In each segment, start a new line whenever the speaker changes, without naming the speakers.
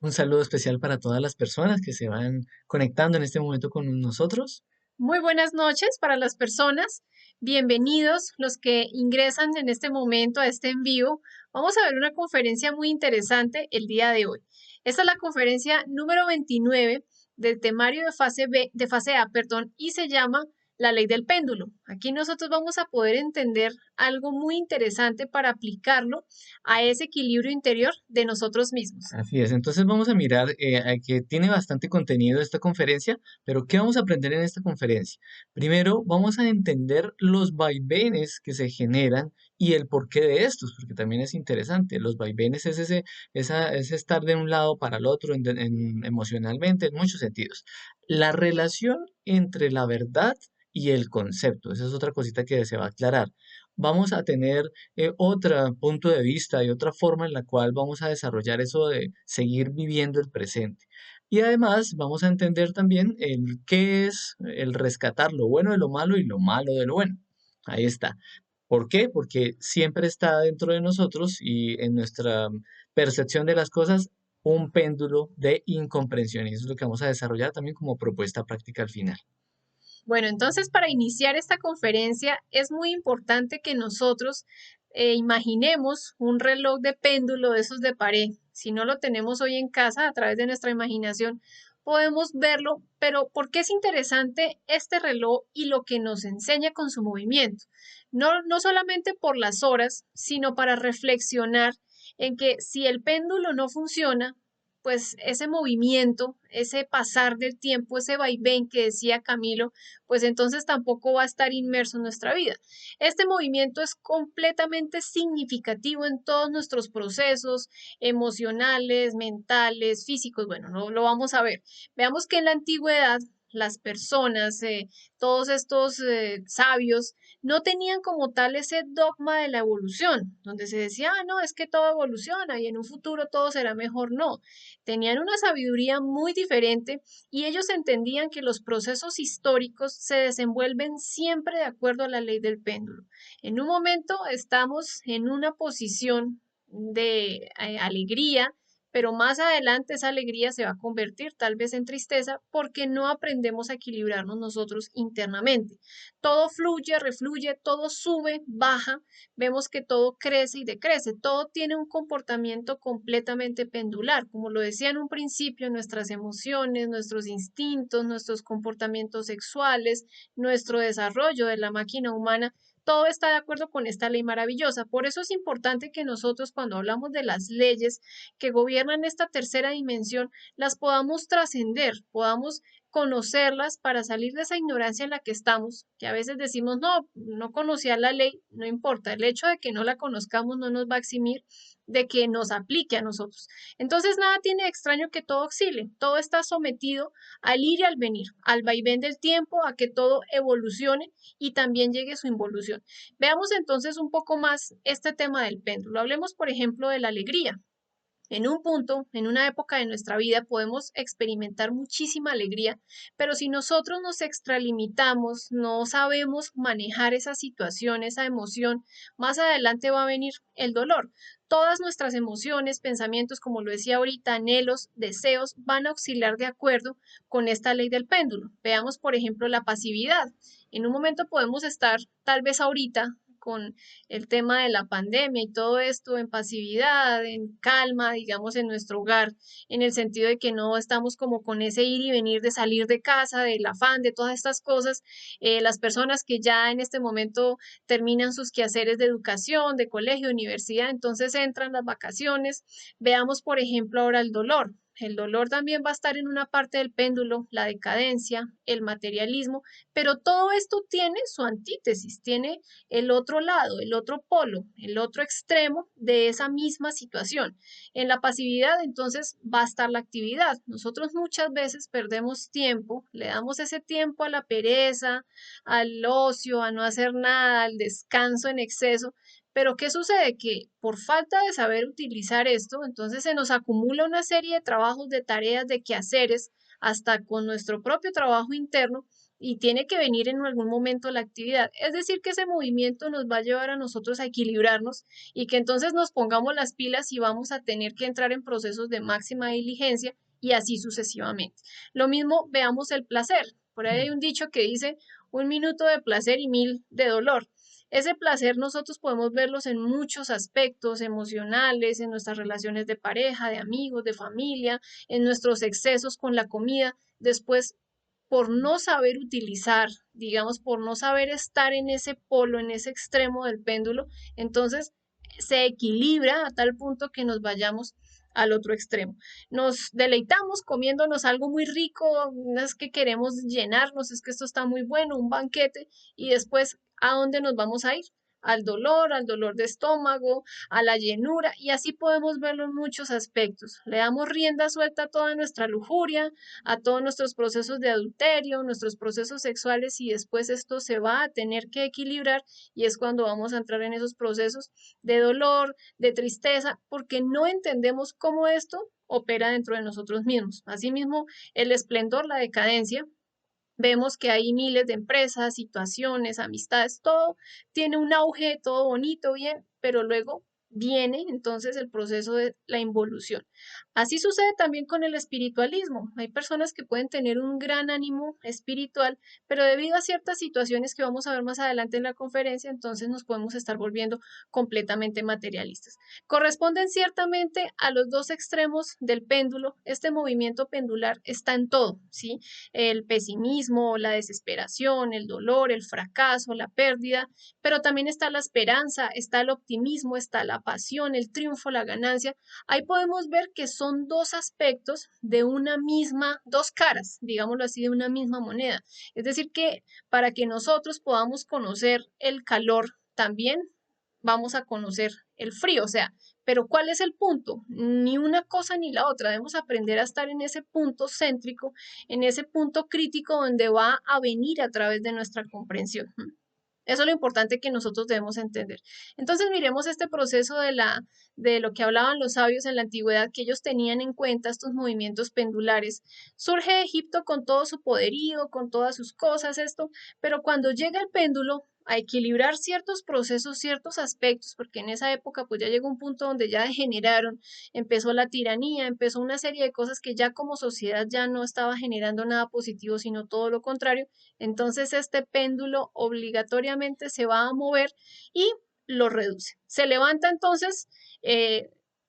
Un saludo especial para todas las personas que se van conectando en este momento con nosotros.
Muy buenas noches para las personas. Bienvenidos los que ingresan en este momento a este en vivo. Vamos a ver una conferencia muy interesante el día de hoy. Esta es la conferencia número 29 del temario de fase B, de fase A, perdón, y se llama La ley del péndulo. Aquí nosotros vamos a poder entender algo muy interesante para aplicarlo a ese equilibrio interior de nosotros mismos.
Así es, entonces vamos a mirar a que tiene bastante contenido esta conferencia, pero ¿qué vamos a aprender en esta conferencia? Primero, vamos a entender los vaivenes que se generan y el porqué de estos, porque también es interesante. Los vaivenes es ese estar de un lado para el otro emocionalmente, en muchos sentidos. La relación entre la verdad y el concepto, esa es otra cosita que se va a aclarar. Vamos a tener otro punto de vista y otra forma en la cual vamos a desarrollar eso de seguir viviendo el presente. Y además vamos a entender también el qué es el rescatar lo bueno de lo malo y lo malo de lo bueno. Ahí está. ¿Por qué? Porque siempre está dentro de nosotros y en nuestra percepción de las cosas un péndulo de incomprensión. Y eso es lo que vamos a desarrollar también como propuesta práctica al final.
Bueno, entonces para iniciar esta conferencia es muy importante que nosotros imaginemos un reloj de péndulo de esos de pared. Si no lo tenemos hoy en casa, a través de nuestra imaginación, podemos verlo, pero ¿por qué es interesante este reloj y lo que nos enseña con su movimiento? No solamente por las horas, sino para reflexionar en que si el péndulo no funciona, pues ese movimiento, ese pasar del tiempo, ese vaivén que decía Camilo, pues entonces tampoco va a estar inmerso en nuestra vida. Este movimiento es completamente significativo en todos nuestros procesos emocionales, mentales, físicos. Bueno, no lo vamos a ver. Veamos que en la antigüedad las personas, todos estos sabios, no tenían como tal ese dogma de la evolución, donde se decía, ah, no, es que todo evoluciona y en un futuro todo será mejor. No, tenían una sabiduría muy diferente y ellos entendían que los procesos históricos se desenvuelven siempre de acuerdo a la ley del péndulo. En un momento estamos en una posición de alegría, pero más adelante esa alegría se va a convertir tal vez en tristeza porque no aprendemos a equilibrarnos nosotros internamente. Todo fluye, refluye, todo sube, baja, vemos que todo crece y decrece, todo tiene un comportamiento completamente pendular, como lo decía en un principio, nuestras emociones, nuestros instintos, nuestros comportamientos sexuales, nuestro desarrollo de la máquina humana, todo está de acuerdo con esta ley maravillosa. Por eso es importante que nosotros cuando hablamos de las leyes que gobiernan esta tercera dimensión, las podamos trascender, podamos conocerlas para salir de esa ignorancia en la que estamos, que a veces decimos, no, no conocía la ley, no importa, el hecho de que no la conozcamos no nos va a eximir de que nos aplique a nosotros. Entonces nada tiene de extraño que todo oscile, todo está sometido al ir y al venir, al vaivén del tiempo, a que todo evolucione y también llegue su involución. Veamos entonces un poco más este tema del péndulo. Hablemos, por ejemplo, de la alegría. En un punto, en una época de nuestra vida, podemos experimentar muchísima alegría, pero si nosotros nos extralimitamos, no sabemos manejar esa situación, esa emoción, más adelante va a venir el dolor. Todas nuestras emociones, pensamientos, como lo decía ahorita, anhelos, deseos, van a oscilar de acuerdo con esta ley del péndulo. Veamos, por ejemplo, la pasividad. En un momento podemos estar, tal vez ahorita, con el tema de la pandemia y todo esto en pasividad, en calma, digamos, en nuestro hogar, en el sentido de que no estamos como con ese ir y venir de salir de casa, del afán, de todas estas cosas. Las personas que ya en este momento terminan sus quehaceres de educación, de colegio, universidad, entonces entran las vacaciones. Veamos, por ejemplo, ahora el dolor. El dolor también va a estar en una parte del péndulo, la decadencia, el materialismo, pero todo esto tiene su antítesis, tiene el otro lado, el otro polo, el otro extremo de esa misma situación. En la pasividad, entonces, va a estar la actividad. Nosotros muchas veces perdemos tiempo, le damos ese tiempo a la pereza, al ocio, a no hacer nada, al descanso en exceso. Pero ¿qué sucede? Que por falta de saber utilizar esto, entonces se nos acumula una serie de trabajos, de tareas, de quehaceres, hasta con nuestro propio trabajo interno y tiene que venir en algún momento la actividad. Es decir, que ese movimiento nos va a llevar a nosotros a equilibrarnos y que entonces nos pongamos las pilas y vamos a tener que entrar en procesos de máxima diligencia y así sucesivamente. Lo mismo veamos el placer. Por ahí hay un dicho que dice 1 minuto de placer y 1000 de dolor. Ese placer nosotros podemos verlos en muchos aspectos emocionales, en nuestras relaciones de pareja, de amigos, de familia, en nuestros excesos con la comida. Después, por no saber utilizar, digamos, por no saber estar en ese polo, en ese extremo del péndulo, entonces se equilibra a tal punto que nos vayamos al otro extremo. Nos deleitamos comiéndonos algo muy rico, no es que queremos llenarnos, es que esto está muy bueno, un banquete, y después, ¿a dónde nos vamos a ir? Al dolor de estómago, a la llenura, y así podemos verlo en muchos aspectos. Le damos rienda suelta a toda nuestra lujuria, a todos nuestros procesos de adulterio, nuestros procesos sexuales, y después esto se va a tener que equilibrar y es cuando vamos a entrar en esos procesos de dolor, de tristeza, porque no entendemos cómo esto opera dentro de nosotros mismos. Asimismo, el esplendor, la decadencia, vemos que hay miles de empresas, situaciones, amistades, todo tiene un auge, todo bonito, bien, pero luego viene entonces el proceso de la involución. Así sucede también con el espiritualismo. Hay personas que pueden tener un gran ánimo espiritual, pero debido a ciertas situaciones que vamos a ver más adelante en la conferencia, entonces nos podemos estar volviendo completamente materialistas. Corresponden ciertamente a los dos extremos del péndulo. Este movimiento pendular está en todo, ¿sí? El pesimismo, la desesperación, el dolor, el fracaso, la pérdida, pero también está la esperanza, está el optimismo, está la pasión, el triunfo, la ganancia. Ahí podemos ver que son dos aspectos de una misma, dos caras, digámoslo así, de una misma moneda. Es decir, que para que nosotros podamos conocer el calor, también vamos a conocer el frío, o sea, pero ¿cuál es el punto? Ni una cosa ni la otra. Debemos aprender a estar en ese punto céntrico, en ese punto crítico donde va a venir a través de nuestra comprensión. Eso es lo importante que nosotros debemos entender. Entonces miremos este proceso de lo que hablaban los sabios en la antigüedad, que ellos tenían en cuenta estos movimientos pendulares. Surge Egipto con todo su poderío, con todas sus cosas, esto, pero cuando llega el péndulo a equilibrar ciertos procesos, ciertos aspectos, porque en esa época pues ya llegó un punto donde ya degeneraron, empezó la tiranía, empezó una serie de cosas que ya como sociedad ya no estaba generando nada positivo, sino todo lo contrario. Entonces este péndulo obligatoriamente se va a mover y lo reduce. Se levanta entonces,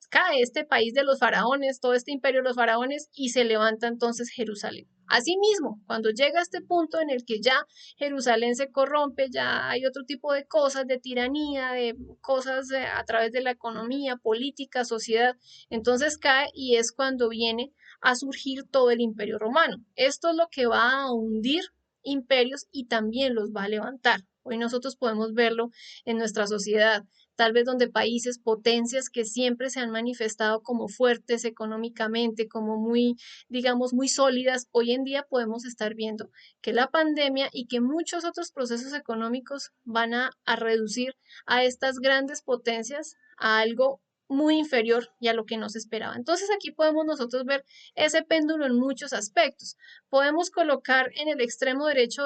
cae este país de los faraones, todo este imperio de los faraones, y se levanta entonces Jerusalén. Asimismo, cuando llega a este punto en el que ya Jerusalén se corrompe, ya hay otro tipo de cosas, de tiranía, de cosas a través de la economía, política, sociedad, entonces cae y es cuando viene a surgir todo el imperio romano. Esto es lo que va a hundir imperios y también los va a levantar. Hoy nosotros podemos verlo en nuestra sociedad, tal vez donde países, potencias que siempre se han manifestado como fuertes económicamente, como muy, digamos, muy sólidas, hoy en día podemos estar viendo que la pandemia y que muchos otros procesos económicos van a reducir a estas grandes potencias a algo muy inferior y a lo que no se esperaba. Entonces aquí podemos nosotros ver ese péndulo en muchos aspectos. Podemos colocar en el extremo derecho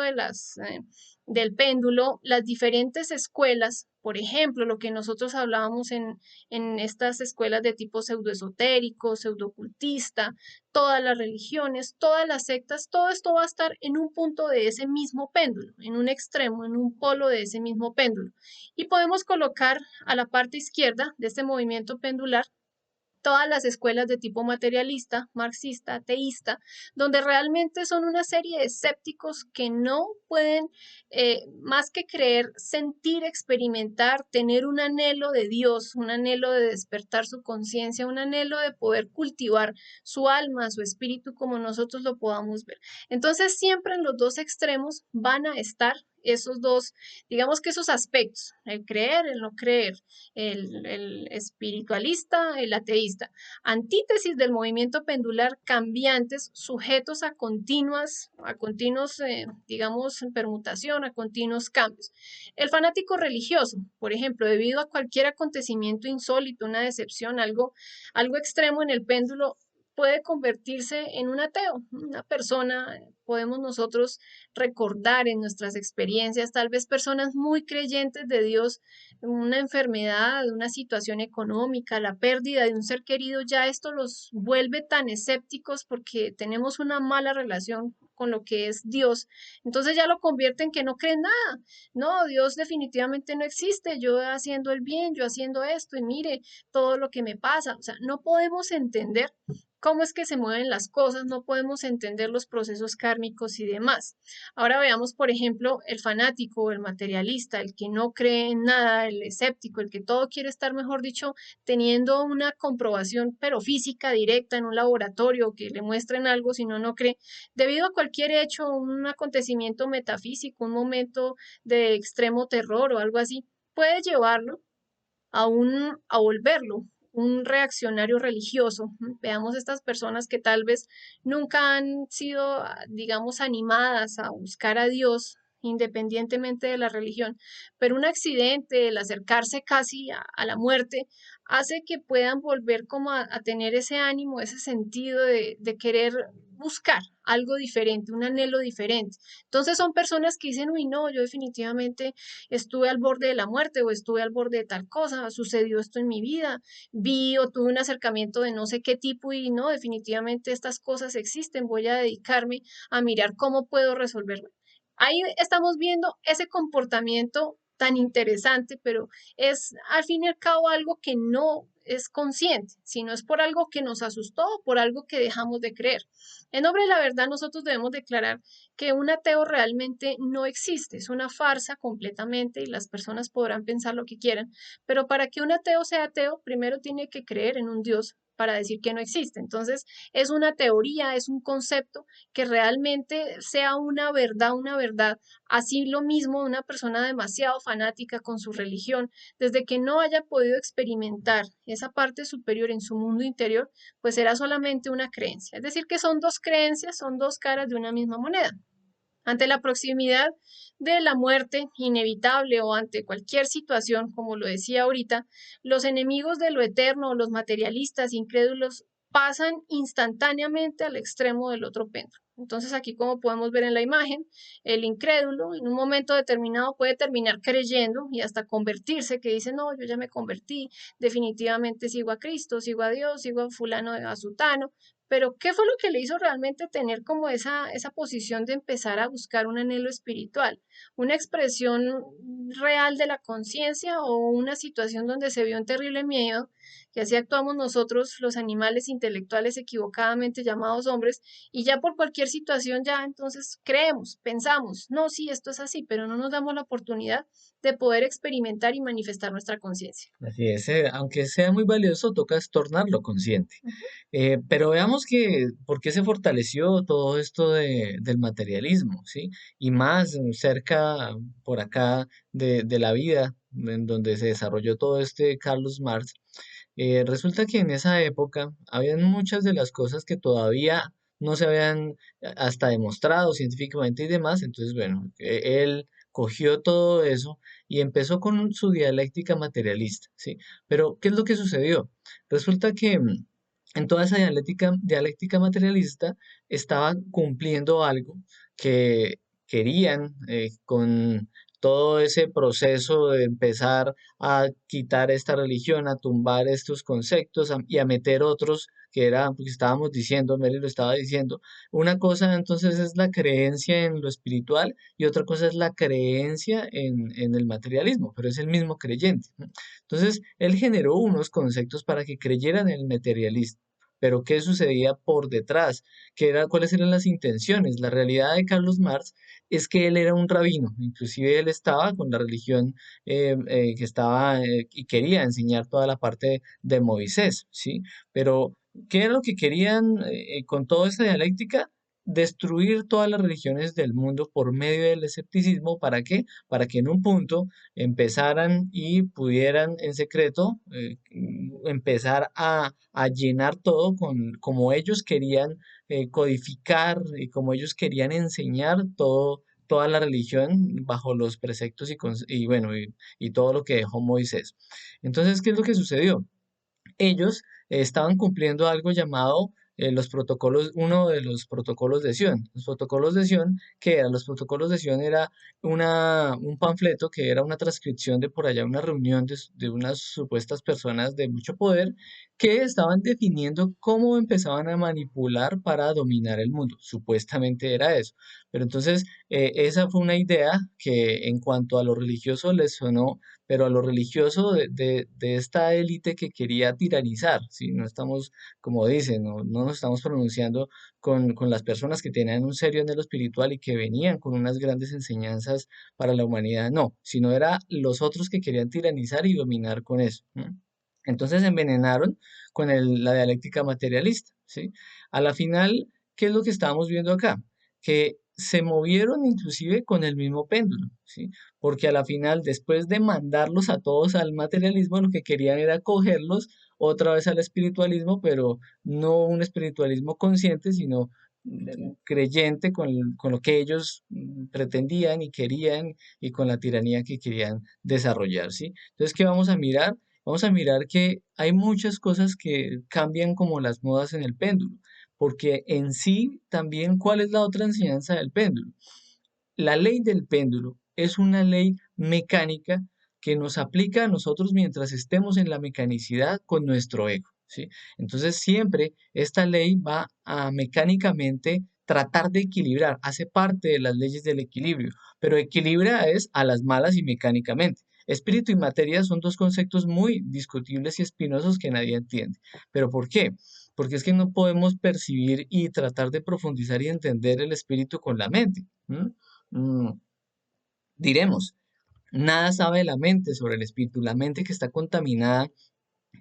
del péndulo las diferentes escuelas, por ejemplo, lo que nosotros hablábamos en estas escuelas de tipo pseudoesotérico, pseudocultista, todas las religiones, todas las sectas, todo esto va a estar en un punto de ese mismo péndulo, en un extremo, en un polo de ese mismo péndulo. Y podemos colocar a la parte izquierda de este movimiento pendular todas las escuelas de tipo materialista, marxista, ateísta, donde realmente son una serie de escépticos que no pueden más que creer, sentir, experimentar, tener un anhelo de Dios, un anhelo de despertar su conciencia, un anhelo de poder cultivar su alma, su espíritu como nosotros lo podamos ver. Entonces siempre en los dos extremos van a estar esos dos, digamos que esos aspectos, el creer, el no creer, el espiritualista, el ateísta. Antítesis del movimiento pendular, cambiantes, sujetos a continuos, digamos, permutación, a continuos cambios. El fanático religioso, por ejemplo, debido a cualquier acontecimiento insólito, una decepción, algo extremo en el péndulo, puede convertirse en un ateo, una persona, podemos nosotros recordar en nuestras experiencias, tal vez personas muy creyentes de Dios, una enfermedad, una situación económica, la pérdida de un ser querido, ya esto los vuelve tan escépticos porque tenemos una mala relación con lo que es Dios. Entonces ya lo convierte en que no creen nada. No, Dios definitivamente no existe. Yo haciendo el bien, yo haciendo esto y mire todo lo que me pasa. O sea, no podemos entender cómo es que se mueven las cosas, no podemos entender los procesos kármicos y demás. Ahora veamos, por ejemplo, el fanático, el materialista, el que no cree en nada, el escéptico, el que todo quiere estar, mejor dicho, teniendo una comprobación, pero física, directa en un laboratorio, que le muestren algo, si no, no cree, debido a cualquier hecho, un acontecimiento metafísico, un momento de extremo terror o algo así, puede llevarlo a volverlo un reaccionario religioso. Veamos estas personas que tal vez nunca han sido, digamos, animadas a buscar a Dios independientemente de la religión, pero un accidente, el acercarse casi a la muerte, hace que puedan volver como a tener ese ánimo, ese sentido de querer buscar algo diferente, un anhelo diferente. Entonces son personas que dicen, uy, no, yo definitivamente estuve al borde de la muerte o estuve al borde de tal cosa, sucedió esto en mi vida, vi o tuve un acercamiento de no sé qué tipo y no, definitivamente estas cosas existen, voy a dedicarme a mirar cómo puedo resolverlo. Ahí estamos viendo ese comportamiento tan interesante, pero es al fin y al cabo algo que no es consciente, sino es por algo que nos asustó, por algo que dejamos de creer. En nombre de la verdad, nosotros debemos declarar que un ateo realmente no existe, es una farsa completamente y las personas podrán pensar lo que quieran, pero para que un ateo sea ateo, primero tiene que creer en un Dios para decir que no existe. Entonces, es una teoría, es un concepto que realmente sea una verdad. Así lo mismo una persona demasiado fanática con su religión, desde que no haya podido experimentar esa parte superior en su mundo interior, pues será solamente una creencia. Es decir, que son dos creencias, son dos caras de una misma moneda. Ante la proximidad de la muerte inevitable o ante cualquier situación, como lo decía ahorita, los enemigos de lo eterno, los materialistas incrédulos, pasan instantáneamente al extremo del otro péndulo. Entonces aquí, como podemos ver en la imagen, el incrédulo en un momento determinado puede terminar creyendo y hasta convertirse, que dice, no, yo ya me convertí, definitivamente sigo a Cristo, sigo a Dios, sigo a fulano, a sutano, pero ¿qué fue lo que le hizo realmente tener como esa posición de empezar a buscar un anhelo espiritual? ¿Una expresión real de la conciencia o una situación donde se vio un terrible miedo? Que así actuamos nosotros, los animales intelectuales equivocadamente llamados hombres, y ya por cualquier situación ya entonces creemos, pensamos, no, sí, esto es así, pero no nos damos la oportunidad de poder experimentar y manifestar nuestra conciencia.
Así es, aunque sea muy valioso, toca es tornarlo consciente. Pero veamos que por qué se fortaleció todo esto del materialismo, ¿sí? Y más cerca por acá de la vida, en donde se desarrolló todo este Carlos Marx. Resulta que en esa época habían muchas de las cosas que todavía no se habían hasta demostrado científicamente y demás. Entonces, bueno, él cogió todo eso y empezó con su dialéctica materialista, ¿sí? Pero, ¿qué es lo que sucedió? Resulta que en toda esa dialéctica materialista estaba cumpliendo algo que querían con todo ese proceso de empezar a quitar esta religión, a tumbar estos conceptos y a meter otros que era, porque estábamos diciendo, Mary lo estaba diciendo, una cosa entonces es la creencia en lo espiritual y otra cosa es la creencia en el materialismo, pero es el mismo creyente, ¿no? Entonces, él generó unos conceptos para que creyeran en el materialismo. Pero ¿qué sucedía por detrás? ¿Cuáles eran las intenciones? La realidad de Carlos Marx es que él era un rabino, inclusive él estaba con la religión que estaba y quería enseñar toda la parte de Moisés, ¿sí? Pero, ¿qué era lo que querían con toda esta dialéctica? Destruir todas las religiones del mundo por medio del escepticismo. ¿Para qué? Para que en un punto empezaran y pudieran en secreto empezar a llenar todo con como ellos querían codificar y como ellos querían enseñar toda la religión bajo los preceptos y bueno, y todo lo que dejó Moisés. Entonces, ¿qué es lo que sucedió? Ellos estaban cumpliendo algo llamado los protocolos, uno de los protocolos de Sion. Los protocolos de Sion, ¿qué eran? Los protocolos de Sion era un panfleto que era una transcripción de por allá una reunión de unas supuestas personas de mucho poder que estaban definiendo cómo empezaban a manipular para dominar el mundo. Supuestamente era eso. Pero entonces, esa fue una idea que en cuanto a lo religioso les sonó, pero a lo religioso de esta élite que quería tiranizar, ¿sí? No estamos, como dicen, no nos estamos pronunciando con las personas que tenían un serio anhelo espiritual y que venían con unas grandes enseñanzas para la humanidad, no, sino era los otros que querían tiranizar y dominar con eso. ¿No? Entonces envenenaron con la dialéctica materialista, ¿sí? A la final, ¿qué es lo que estábamos viendo acá? Que se movieron inclusive con el mismo péndulo, ¿sí? Porque a la final, después de mandarlos a todos al materialismo, lo que querían era cogerlos otra vez al espiritualismo, pero no un espiritualismo consciente, sino creyente con lo que ellos pretendían y querían y con la tiranía que querían desarrollar, ¿sí? Entonces, ¿qué vamos a mirar? Vamos a mirar que hay muchas cosas que cambian como las modas en el péndulo, porque en sí también, ¿cuál es la otra enseñanza del péndulo? La ley del péndulo es una ley mecánica que nos aplica a nosotros mientras estemos en la mecanicidad con nuestro ego, ¿sí? Entonces siempre esta ley va a mecánicamente tratar de equilibrar, hace parte de las leyes del equilibrio, pero equilibra es a las malas y mecánicamente. Espíritu y materia son dos conceptos muy discutibles y espinosos que nadie entiende. ¿Pero por qué? Porque es que no podemos percibir y tratar de profundizar y entender el espíritu con la mente. Mm, diremos, nada sabe la mente sobre el espíritu. La mente que está contaminada,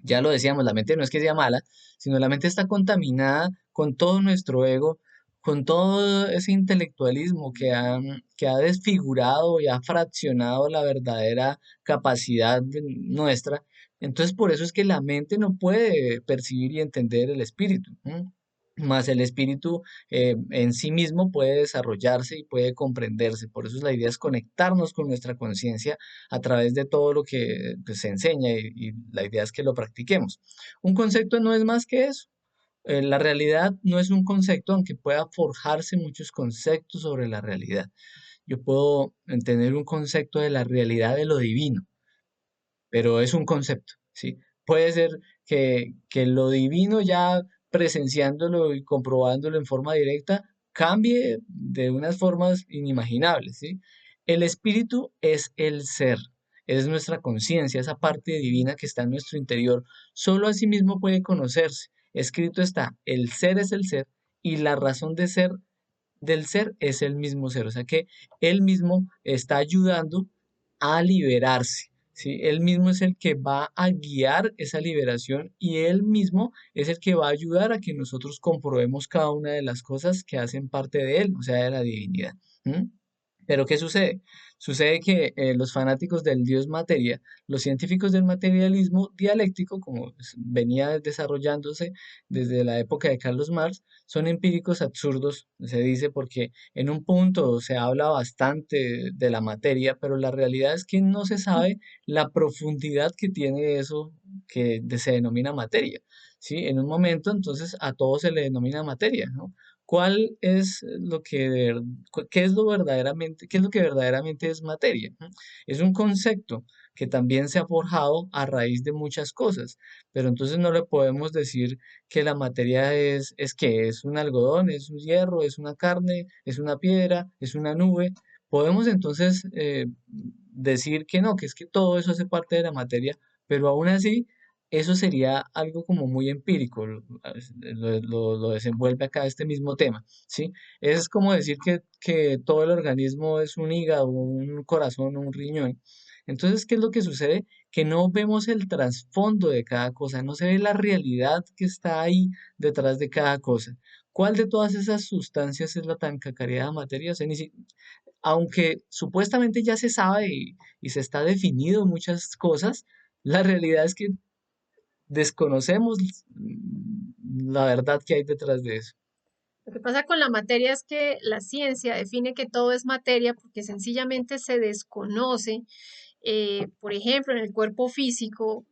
ya lo decíamos, la mente no es que sea mala, sino la mente está contaminada con todo nuestro ego, con todo ese intelectualismo que ha desfigurado y ha fraccionado la verdadera capacidad nuestra. Entonces, por eso es que la mente no puede percibir y entender el espíritu. Más el espíritu en sí mismo puede desarrollarse y puede comprenderse. Por eso la idea es conectarnos con nuestra conciencia a través de todo lo que pues, se enseña y la idea es que lo practiquemos. Un concepto no es más que eso. La realidad no es un concepto, aunque pueda forjarse muchos conceptos sobre la realidad. Yo puedo tener un concepto de la realidad de lo divino, pero es un concepto, ¿sí? Puede ser que lo divino ya presenciándolo y comprobándolo en forma directa cambie de unas formas inimaginables, ¿sí? El espíritu es el ser, es nuestra conciencia, esa parte divina que está en nuestro interior. Solo así mismo puede conocerse. Escrito está, el ser es el ser y la razón de ser del ser es el mismo ser, o sea que él mismo está ayudando a liberarse, ¿sí? Él mismo es el que va a guiar esa liberación y él mismo es el que va a ayudar a que nosotros comprobemos cada una de las cosas que hacen parte de él, o sea, de la divinidad. ¿M? Pero ¿qué sucede? Sucede que los fanáticos del Dios materia, los científicos del materialismo dialéctico, como venía desarrollándose desde la época de Carlos Marx, son empíricos absurdos, se dice, porque en un punto se habla bastante de la materia, pero la realidad es que no se sabe la profundidad que tiene eso se denomina materia. ¿Sí? En un momento, entonces, a todo se le denomina materia, ¿no? ¿Cuál es lo que qué es lo verdaderamente, qué es lo que verdaderamente es materia? ¿No? Es un concepto que también se ha forjado a raíz de muchas cosas, pero entonces no le podemos decir que la materia es que es un algodón, es un hierro, es una carne, es una piedra, es una nube. Podemos entonces decir que no, que es que todo eso hace parte de la materia, pero aún así eso sería algo como muy empírico, lo desenvuelve acá este mismo tema, ¿sí? Es como decir que todo el organismo es un hígado, un corazón o un riñón. Entonces, ¿qué es lo que sucede? Que no vemos el trasfondo de cada cosa, no se ve la realidad que está ahí detrás de cada cosa. ¿Cuál de todas esas sustancias es la tan cacareada materia? O sea, aunque supuestamente ya se sabe y se está definido muchas cosas, la realidad es que desconocemos la verdad que hay detrás de eso.
Lo que pasa con la materia es que la ciencia define que todo es materia porque sencillamente se desconoce. Por ejemplo, en el cuerpo físico,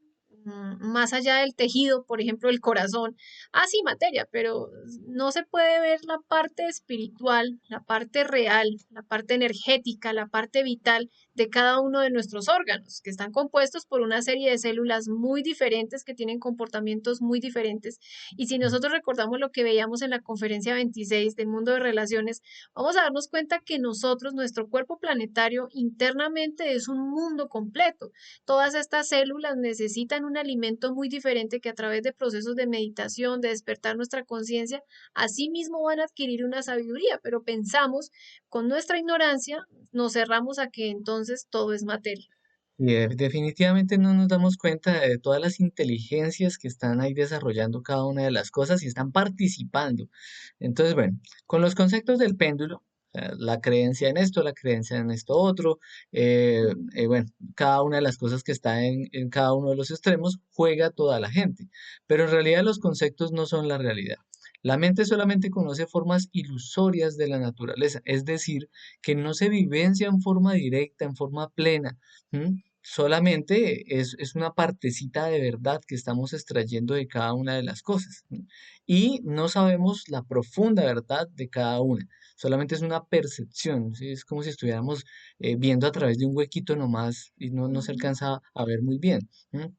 más allá del tejido, por ejemplo, el corazón. Ah, sí, materia, pero no se puede ver la parte espiritual, la parte real, la parte energética, la parte vital de cada uno de nuestros órganos, que están compuestos por una serie de células muy diferentes que tienen comportamientos muy diferentes. Y si nosotros recordamos lo que veíamos en la conferencia 26 del mundo de relaciones, vamos a darnos cuenta que nosotros, nuestro cuerpo planetario, internamente es un mundo completo. Todas estas células necesitan un alimento muy diferente que a través de procesos de meditación, de despertar nuestra conciencia, así mismo van a adquirir una sabiduría, pero pensamos con nuestra ignorancia, nos cerramos a que entonces todo es materia.
Y definitivamente no nos damos cuenta de todas las inteligencias que están ahí desarrollando cada una de las cosas y están participando. Entonces, bueno, con los conceptos del péndulo, la creencia en esto, la creencia en esto otro, eh, bueno, cada una de las cosas que está en cada uno de los extremos juega toda la gente, pero en realidad los conceptos no son la realidad. La mente solamente conoce formas ilusorias de la naturaleza, es decir, que no se vivencia en forma directa, en forma plena. ¿M? Solamente es una partecita de verdad que estamos extrayendo de cada una de las cosas. ¿M? Y no sabemos la profunda verdad de cada una. Solamente es una percepción, ¿sí? Es como si estuviéramos viendo a través de un huequito nomás y no se
Ujú.
alcanza a ver muy bien. ¿M?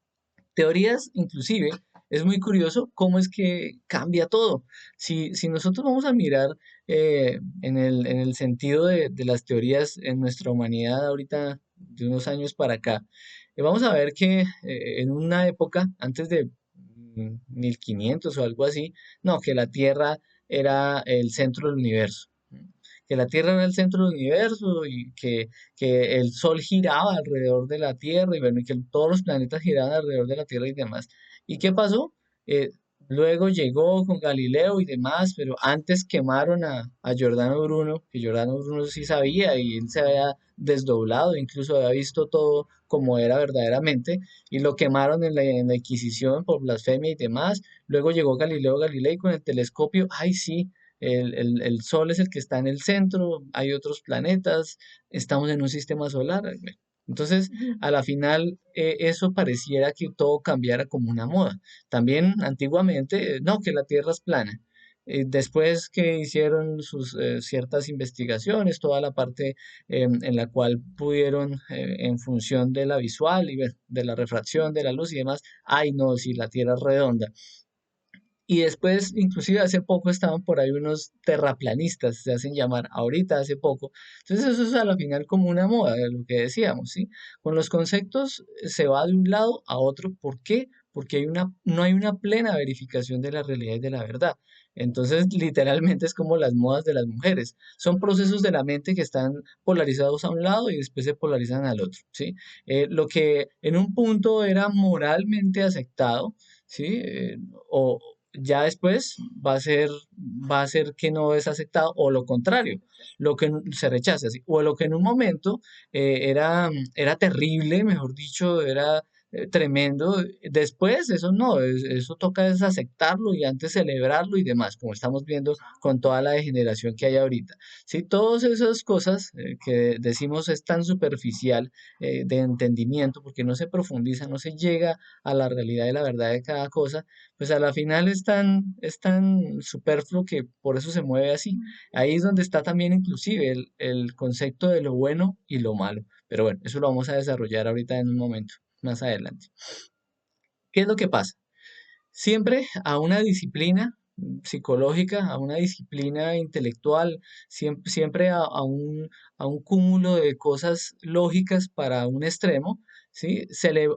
Teorías, inclusive, es muy curioso cómo es que cambia todo. Si nosotros vamos a mirar en el sentido de las teorías en nuestra humanidad ahorita, de unos años para acá, vamos a ver que en una época, antes de 1500 o algo así, no, que la Tierra era el centro del universo. Que la Tierra era el centro del universo y que el Sol giraba alrededor de la Tierra y bueno, y que todos los planetas giraban alrededor de la Tierra y demás. ¿Y qué pasó? Eh, Luego llegó con Galileo y demás, pero antes quemaron a Giordano Bruno, que Giordano Bruno sí sabía y él se había desdoblado, incluso había visto todo como era verdaderamente, y lo quemaron en la Inquisición por blasfemia y demás. Luego llegó Galileo Galilei con el telescopio, ay sí, el Sol es el que está en el centro, hay otros planetas, estamos en un sistema solar. Bueno, entonces, a la final, eso pareciera que todo cambiara como una moda. También antiguamente, no, que la Tierra es plana. Después que hicieron sus ciertas investigaciones, toda la parte en la cual pudieron, en función de la visual y bueno, de la refracción de la luz y demás, ay no, si la Tierra es redonda. Y después, inclusive hace poco estaban por ahí unos terraplanistas, se hacen llamar, ahorita hace poco. Entonces eso es a la final como una moda, de lo que decíamos, ¿sí? Con los conceptos se va de un lado a otro. ¿Por qué? Porque no hay una plena verificación de la realidad y de la verdad. Entonces, literalmente es como las modas de las mujeres. Son procesos de la mente que están polarizados a un lado y después se polarizan al otro, ¿sí? Lo que en un punto era moralmente aceptado, ¿sí? O, ya después va a ser que no es aceptado o lo contrario, lo que se rechaza, ¿sí? O lo que en un momento era terrible, mejor dicho, era tremendo, después eso no, eso toca es aceptarlo y antes celebrarlo y demás, como estamos viendo con toda la degeneración que hay ahorita. Sí, todas esas cosas que decimos es tan superficial de entendimiento porque no se profundiza, no se llega a la realidad y la verdad de cada cosa, pues a la final es tan superfluo que por eso se mueve así. Ahí es donde está también inclusive el concepto de lo bueno y lo malo. Pero bueno, eso lo vamos a desarrollar ahorita en un momento, más adelante. ¿Qué es lo que pasa? Siempre a una disciplina psicológica, a una disciplina intelectual, siempre a un cúmulo de cosas lógicas para un extremo, ¿sí? Se le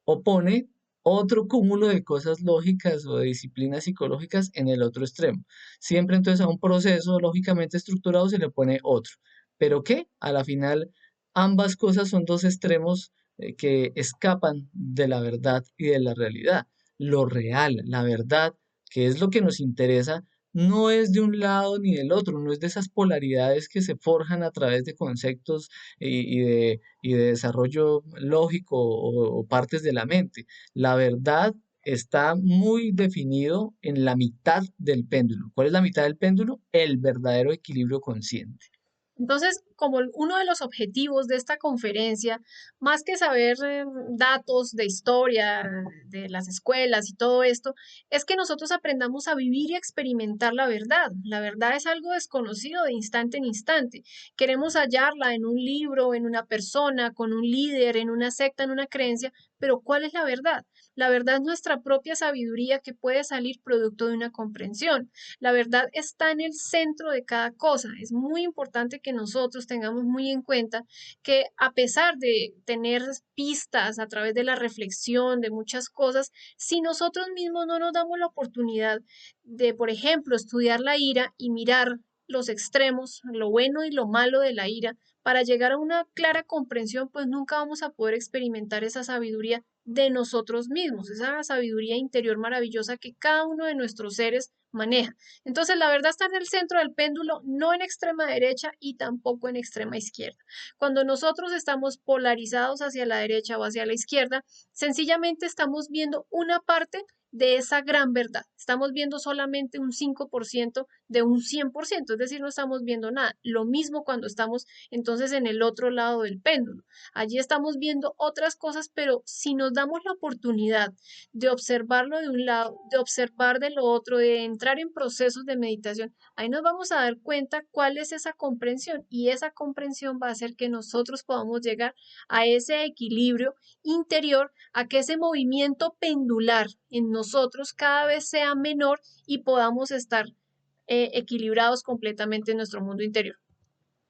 opone otro cúmulo de cosas lógicas o de disciplinas psicológicas en el otro extremo. Siempre entonces a un proceso lógicamente estructurado se le pone otro. ¿Pero qué? A la final, ambas cosas son dos extremos que escapan de la verdad y de la realidad. Lo real, la verdad, que es lo que nos interesa, no es de un lado ni del otro, no es de esas polaridades que se forjan a través de conceptos y de desarrollo lógico o partes de la mente. La verdad está muy definido en la mitad del péndulo. ¿Cuál es la mitad del péndulo? El verdadero equilibrio consciente.
Entonces, como uno de los objetivos de esta conferencia, más que saber datos de historia de las escuelas y todo esto, es que nosotros aprendamos a vivir y a experimentar la verdad. La verdad es algo desconocido de instante en instante. Queremos hallarla en un libro, en una persona, con un líder, en una secta, en una creencia, pero ¿cuál es la verdad? La verdad es nuestra propia sabiduría que puede salir producto de una comprensión. La verdad está en el centro de cada cosa. Es muy importante que nosotros tengamos muy en cuenta que a pesar de tener pistas a través de la reflexión de muchas cosas, si nosotros mismos no nos damos la oportunidad de, por ejemplo, estudiar la ira y mirar los extremos, lo bueno y lo malo de la ira, para llegar a una clara comprensión, pues nunca vamos a poder experimentar esa sabiduría de nosotros mismos, esa sabiduría interior maravillosa que cada uno de nuestros seres maneja. Entonces, la verdad está en el centro del péndulo, no en extrema derecha y tampoco en extrema izquierda. Cuando nosotros estamos polarizados hacia la derecha o hacia la izquierda, sencillamente estamos viendo una parte de esa gran verdad. Estamos viendo solamente un 5% de un 100%, es decir, no estamos viendo nada. Lo mismo cuando estamos entonces en el otro lado del péndulo. Allí estamos viendo otras cosas, pero si nos damos la oportunidad de observarlo de un lado, de observar de lo otro, de entrar en procesos de meditación, ahí nos vamos a dar cuenta cuál es esa comprensión y esa comprensión va a hacer que nosotros podamos llegar a ese equilibrio interior, a que ese movimiento pendular en nosotros cada vez sea menor y podamos estar equilibrados completamente en nuestro mundo interior.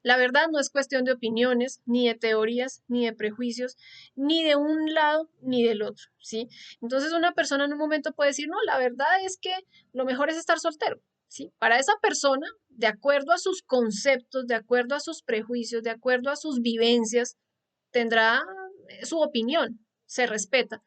La verdad no es cuestión de opiniones, ni de teorías, ni de prejuicios, ni de un lado ni del otro, ¿sí? Entonces una persona en un momento puede decir, no, la verdad es que lo mejor es estar soltero, ¿sí? Para esa persona, de acuerdo a sus conceptos, de acuerdo a sus prejuicios, de acuerdo a sus vivencias, tendrá su opinión, se respeta.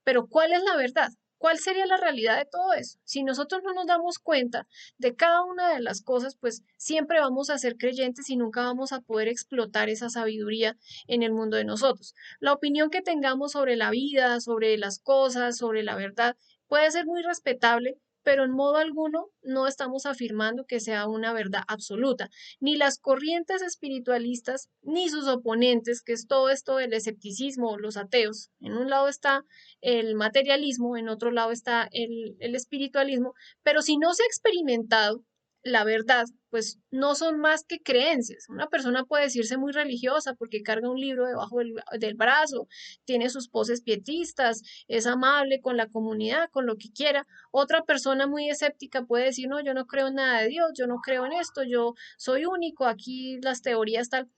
Pero ¿cuál es la verdad? ¿Cuál sería la realidad de todo eso? Si nosotros no nos damos cuenta de cada una de las cosas, pues siempre vamos a ser creyentes y nunca vamos a poder explotar esa sabiduría en el mundo de nosotros. La opinión que tengamos sobre la vida, sobre las cosas, sobre la verdad, puede ser muy respetable, pero en modo alguno no estamos afirmando que sea una verdad absoluta. Ni las corrientes espiritualistas, ni sus oponentes, que es todo esto del escepticismo o los ateos. En un lado está el materialismo, en otro lado está el espiritualismo, pero si no se ha experimentado la verdad, pues no son más que creencias. Una persona puede decirse muy religiosa porque carga un libro debajo del brazo, tiene sus poses pietistas, es amable con la comunidad, con lo que quiera. Otra persona muy escéptica puede decir, no, yo no creo en nada de Dios, yo no creo en esto, yo soy único, aquí las teorías tal.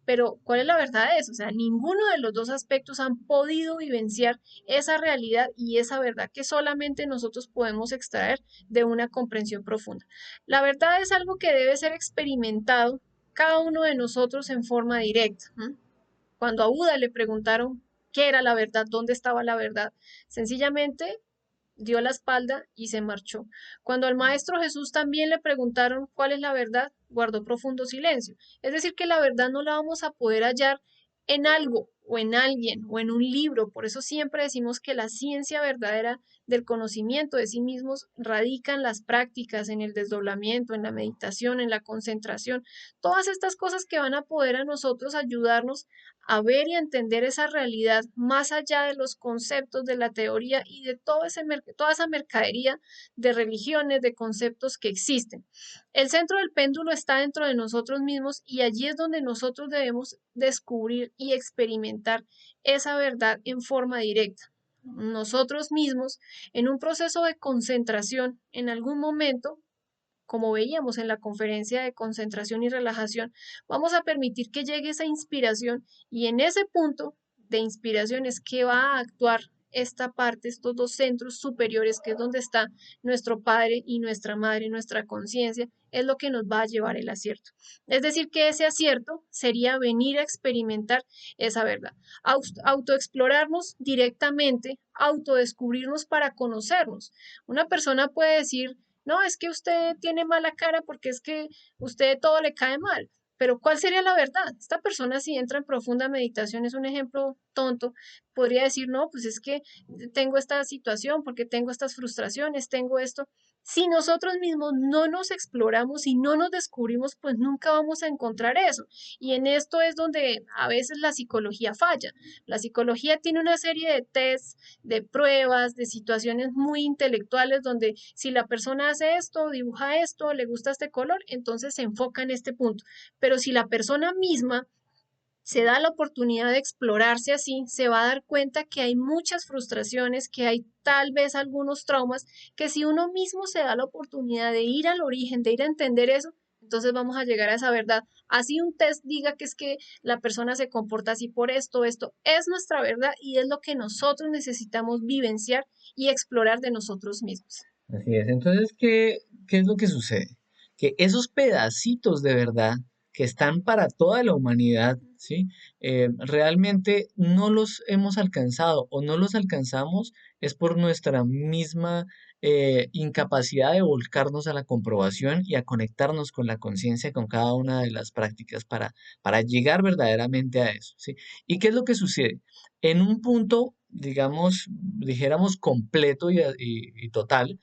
Pero, ¿cuál es la verdad de eso? O sea, ninguno de los dos aspectos han podido vivenciar esa realidad y esa verdad que solamente nosotros podemos extraer de una comprensión profunda. La verdad es algo que debe ser experimentado cada uno de nosotros en forma directa. ¿M? Cuando a Buda le preguntaron qué era la verdad, dónde estaba la verdad, sencillamente dio la espalda y se marchó. Cuando al Maestro Jesús también le preguntaron cuál es la verdad, guardó profundo silencio. Es decir, que la verdad no la vamos a poder hallar en algo o en alguien o en un libro. Por eso siempre decimos que la ciencia verdadera del conocimiento de sí mismos radica en las prácticas, en el desdoblamiento, en la meditación, en la concentración. Todas estas cosas que van a poder a nosotros ayudarnos a ver y a entender esa realidad más allá de los conceptos de la teoría y de toda esa mercadería de religiones, de conceptos que existen. El centro del péndulo está dentro de nosotros mismos y allí es donde nosotros debemos descubrir y experimentar esa verdad en forma directa. Nosotros mismos, en un proceso de concentración, en algún momento, como veíamos en la conferencia de concentración y relajación, vamos a permitir que llegue esa inspiración y en ese punto de inspiración es que va a actuar esta parte, estos dos centros superiores, que es donde está nuestro Padre y nuestra Madre, nuestra conciencia, es lo que nos va a llevar el acierto. Es decir, que ese acierto sería venir a experimentar esa verdad, autoexplorarnos directamente, autodescubrirnos para conocernos. Una persona puede decir, no, es que usted tiene mala cara porque es que usted todo le cae mal. Pero ¿cuál sería la verdad? Esta persona si entra en profunda meditación es un ejemplo tonto, podría decir, no, pues es que tengo esta situación porque tengo estas frustraciones, tengo esto. Si nosotros mismos no nos exploramos y no nos descubrimos, pues nunca vamos a encontrar eso. Y en esto es donde a veces la psicología falla. La psicología tiene una serie de tests, de pruebas, de situaciones muy intelectuales donde si la persona hace esto, dibuja esto, le gusta este color, entonces se enfoca en este punto. Pero si la persona misma se da la oportunidad de explorarse así, se va a dar cuenta que hay muchas frustraciones, que hay tal vez algunos traumas, que si uno mismo se da la oportunidad de ir al origen, de ir a entender eso, entonces vamos a llegar a esa verdad. Así un test diga que es que la persona se comporta así por esto, esto es nuestra verdad y es lo que nosotros necesitamos vivenciar y explorar de nosotros mismos.
Así es. Entonces, ¿qué es lo que sucede? Que esos pedacitos de verdad que están para toda la humanidad, ¿sí? Realmente no los hemos alcanzado o no los alcanzamos es por nuestra misma incapacidad de volcarnos a la comprobación y a conectarnos con la conciencia, con cada una de las prácticas para llegar verdaderamente a eso, ¿sí? ¿Y qué es lo que sucede? En un punto, digamos, dijéramos completo y total,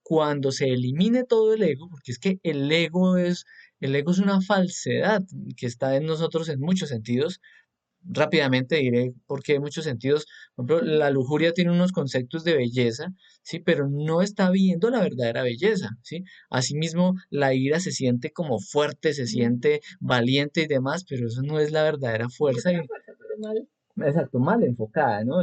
cuando se elimine todo el ego, porque es que el ego es una falsedad que está en nosotros en muchos sentidos. Rápidamente diré por qué en muchos sentidos. Por ejemplo, la lujuria tiene unos conceptos de belleza, ¿sí? Pero no está viendo la verdadera belleza, ¿sí? Asimismo, la ira se siente como fuerte, se siente valiente y demás, pero eso no es la verdadera
Es
fuerza.
una fuerza, pero mal.
Exacto, mal enfocada, ¿no?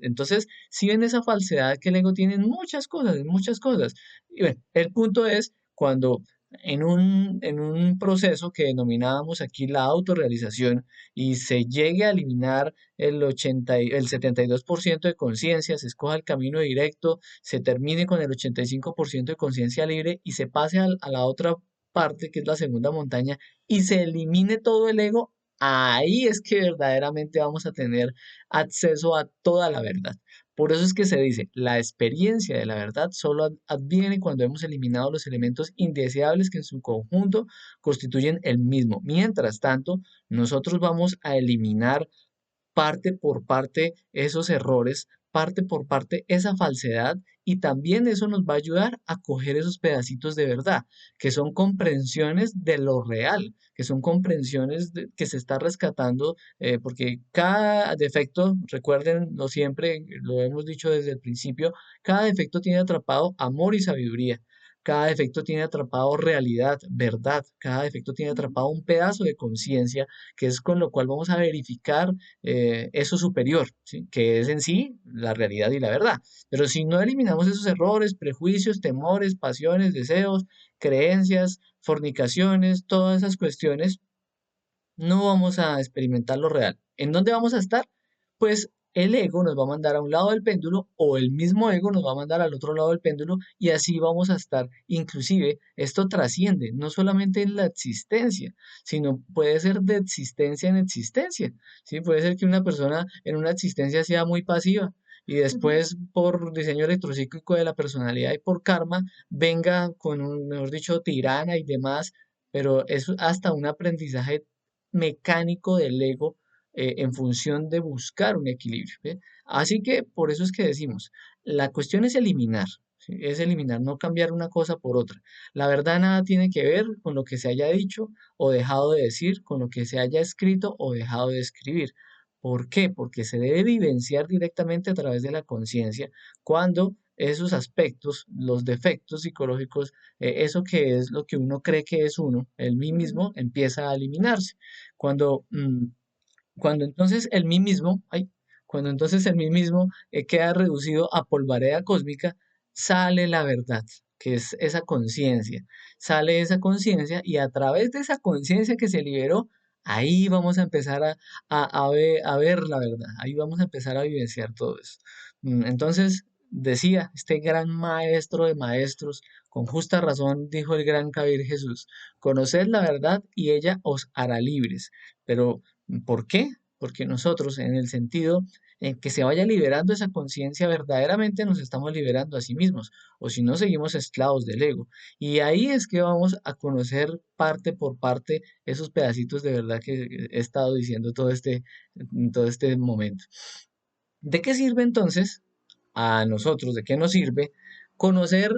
Entonces, si ven esa falsedad que el ego tiene en muchas cosas, en muchas cosas. Y bueno, el punto es cuando en un proceso que denominábamos aquí la autorrealización y se llegue a eliminar el 72% de conciencia, se escoja el camino directo, se termine con el 85% de conciencia libre y se pase a la otra parte, que es la segunda montaña, y se elimine todo el ego. Ahí es que verdaderamente vamos a tener acceso a toda la verdad. Por eso es que se dice, la experiencia de la verdad solo adviene cuando hemos eliminado los elementos indeseables que en su conjunto constituyen el mismo. Mientras tanto, nosotros vamos a eliminar parte por parte esos errores, parte por parte esa falsedad y también eso nos va a ayudar a coger esos pedacitos de verdad, que son comprensiones de lo real, que son comprensiones que se está rescatando, porque cada defecto, recuérdenlo siempre, lo hemos dicho desde el principio, cada defecto tiene atrapado amor y sabiduría. Cada defecto tiene atrapado realidad, verdad. Cada defecto tiene atrapado un pedazo de conciencia, que es con lo cual vamos a verificar eso superior, ¿sí? Que es en sí la realidad y la verdad. Pero si no eliminamos esos errores, prejuicios, temores, pasiones, deseos, creencias, fornicaciones, todas esas cuestiones, no vamos a experimentar lo real. ¿En dónde vamos a estar? Pues el ego nos va a mandar a un lado del péndulo o el mismo ego nos va a mandar al otro lado del péndulo y así vamos a estar. Inclusive esto trasciende no solamente en la existencia, sino puede ser de existencia en existencia. ¿Sí? Puede ser que una persona en una existencia sea muy pasiva y
Ujú.
después por diseño electrocíclico de la personalidad y por karma venga con un, mejor dicho, tirana y demás, pero es hasta un aprendizaje mecánico del ego en función de buscar un equilibrio. ¿Ve? Así que por eso es que decimos, la cuestión es eliminar, ¿sí? Es eliminar, no cambiar una cosa por otra. La verdad nada tiene que ver con lo que se haya dicho o dejado de decir, con lo que se haya escrito o dejado de escribir. ¿Por qué? Porque se debe vivenciar directamente a través de la conciencia cuando esos aspectos, los defectos psicológicos, eso que es lo que uno cree que es uno, el mí mismo, empieza a eliminarse. Cuando, cuando entonces el mí mismo, ay, cuando entonces el mí mismo queda reducido a polvareda cósmica, sale la verdad, que es esa conciencia. Sale esa conciencia y a través de esa conciencia que se liberó, ahí vamos a empezar a ver la verdad, ahí vamos a empezar a vivenciar todo eso. Entonces, decía este gran maestro de maestros, con justa razón dijo el gran Kabir Jesús, conoced la verdad y ella os hará libres. Pero ¿por qué? Porque nosotros, en el sentido en que se vaya liberando esa conciencia, verdaderamente nos estamos liberando a sí mismos, o si no, seguimos esclavos del ego. Y ahí es que vamos a conocer parte por parte esos pedacitos de verdad que he estado diciendo todo este momento. ¿De qué sirve entonces a nosotros, de qué nos sirve conocer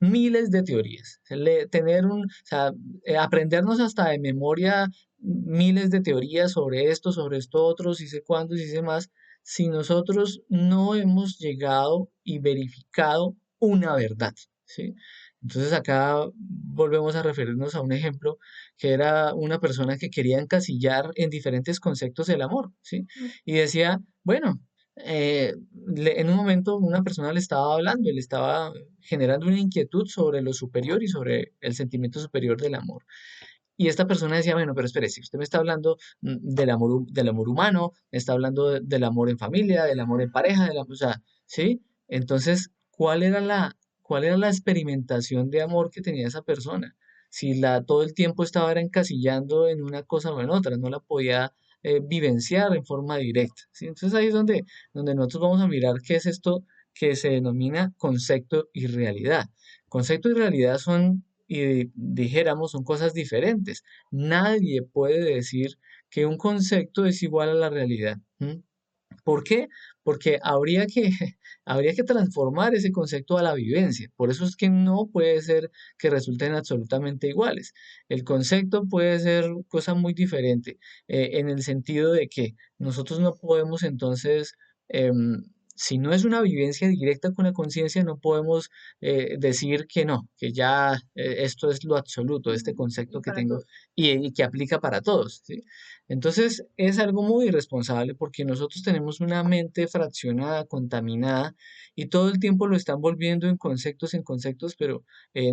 miles de teorías. O sea, aprendernos hasta de memoria miles de teorías sobre esto otro, si sé cuándo, si sé más, si nosotros no hemos llegado y verificado una verdad, ¿sí? Entonces acá volvemos a referirnos a un ejemplo que era una persona que quería encasillar en diferentes conceptos el amor, ¿sí? Y decía, bueno, en un momento una persona le estaba hablando y le estaba generando una inquietud sobre lo superior y sobre el sentimiento superior del amor. Y esta persona decía, bueno, pero espere, si usted me está hablando del amor humano, me está hablando del amor en familia, del amor en pareja, o sea, ¿sí? Entonces, cuál era la experimentación de amor que tenía esa persona? Si todo el tiempo estaba era encasillando en una cosa o en otra, no la podía vivenciar en forma directa, ¿sí? Entonces ahí es donde nosotros vamos a mirar qué es esto que se denomina concepto y realidad. Concepto y realidad son, y dijéramos, son cosas diferentes. Nadie puede decir que un concepto es igual a la realidad. ¿M? ¿Por qué? Porque habría que transformar ese concepto a la vivencia. Por eso es que no puede ser que resulten absolutamente iguales. El concepto puede ser cosa muy diferente, en el sentido de que nosotros no podemos entonces, em, si no es una vivencia directa con la conciencia, no podemos decir que no, que ya esto es lo absoluto, este
Y
concepto que
para
tengo
todos.
y que aplica para todos, ¿sí? Entonces es algo muy irresponsable porque nosotros tenemos una mente fraccionada, contaminada y todo el tiempo lo están volviendo en conceptos, pero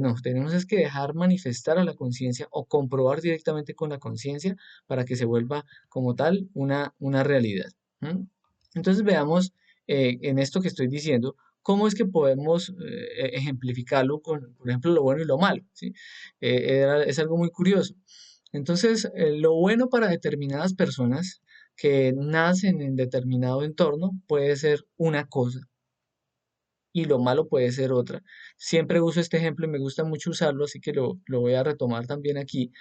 no, tenemos es que dejar manifestar a la conciencia o comprobar directamente con la conciencia para que se vuelva como tal una realidad. ¿M? Entonces veamos en esto que estoy diciendo, cómo es que podemos ejemplificarlo con, por ejemplo, lo bueno y lo malo, ¿sí? Es algo muy curioso. Entonces, lo bueno para determinadas personas que nacen en determinado entorno puede ser una cosa y lo malo puede ser otra. Siempre uso este ejemplo y me gusta mucho usarlo, así que lo voy a retomar también aquí.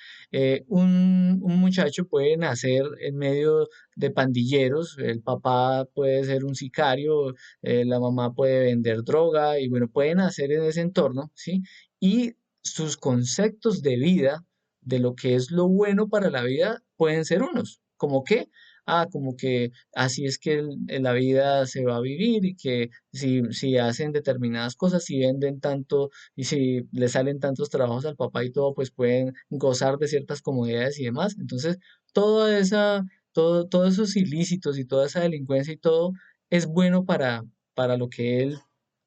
Un muchacho puede nacer en medio de pandilleros, el papá puede ser un sicario, la mamá puede vender droga y bueno, puede nacer en ese entorno, ¿sí? Y sus conceptos de vida, de lo que es lo bueno para la vida, pueden ser unos. ¿Como qué? Ah, como que así es que la vida se va a vivir y que si hacen determinadas cosas, si venden tanto y si le salen tantos trabajos al papá y todo, pues pueden gozar de ciertas comodidades y demás. Entonces, todos esos ilícitos y toda esa delincuencia y todo es bueno para lo que él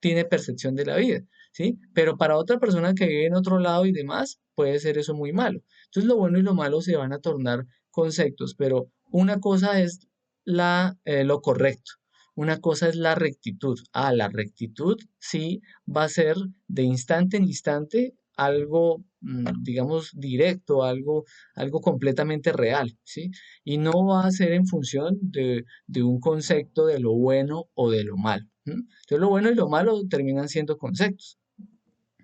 tiene percepción de la vida, ¿sí? Pero para otra persona que vive en otro lado y demás, puede ser eso muy malo. Entonces, lo bueno y lo malo se van a tornar conceptos, pero una cosa es lo correcto. Una cosa es la rectitud. Ah, la rectitud sí va a ser de instante en instante algo, digamos, directo, algo completamente real, ¿sí? Y no va a ser en función de un concepto de lo bueno o de lo malo. ¿M? Entonces, lo bueno y lo malo terminan siendo conceptos.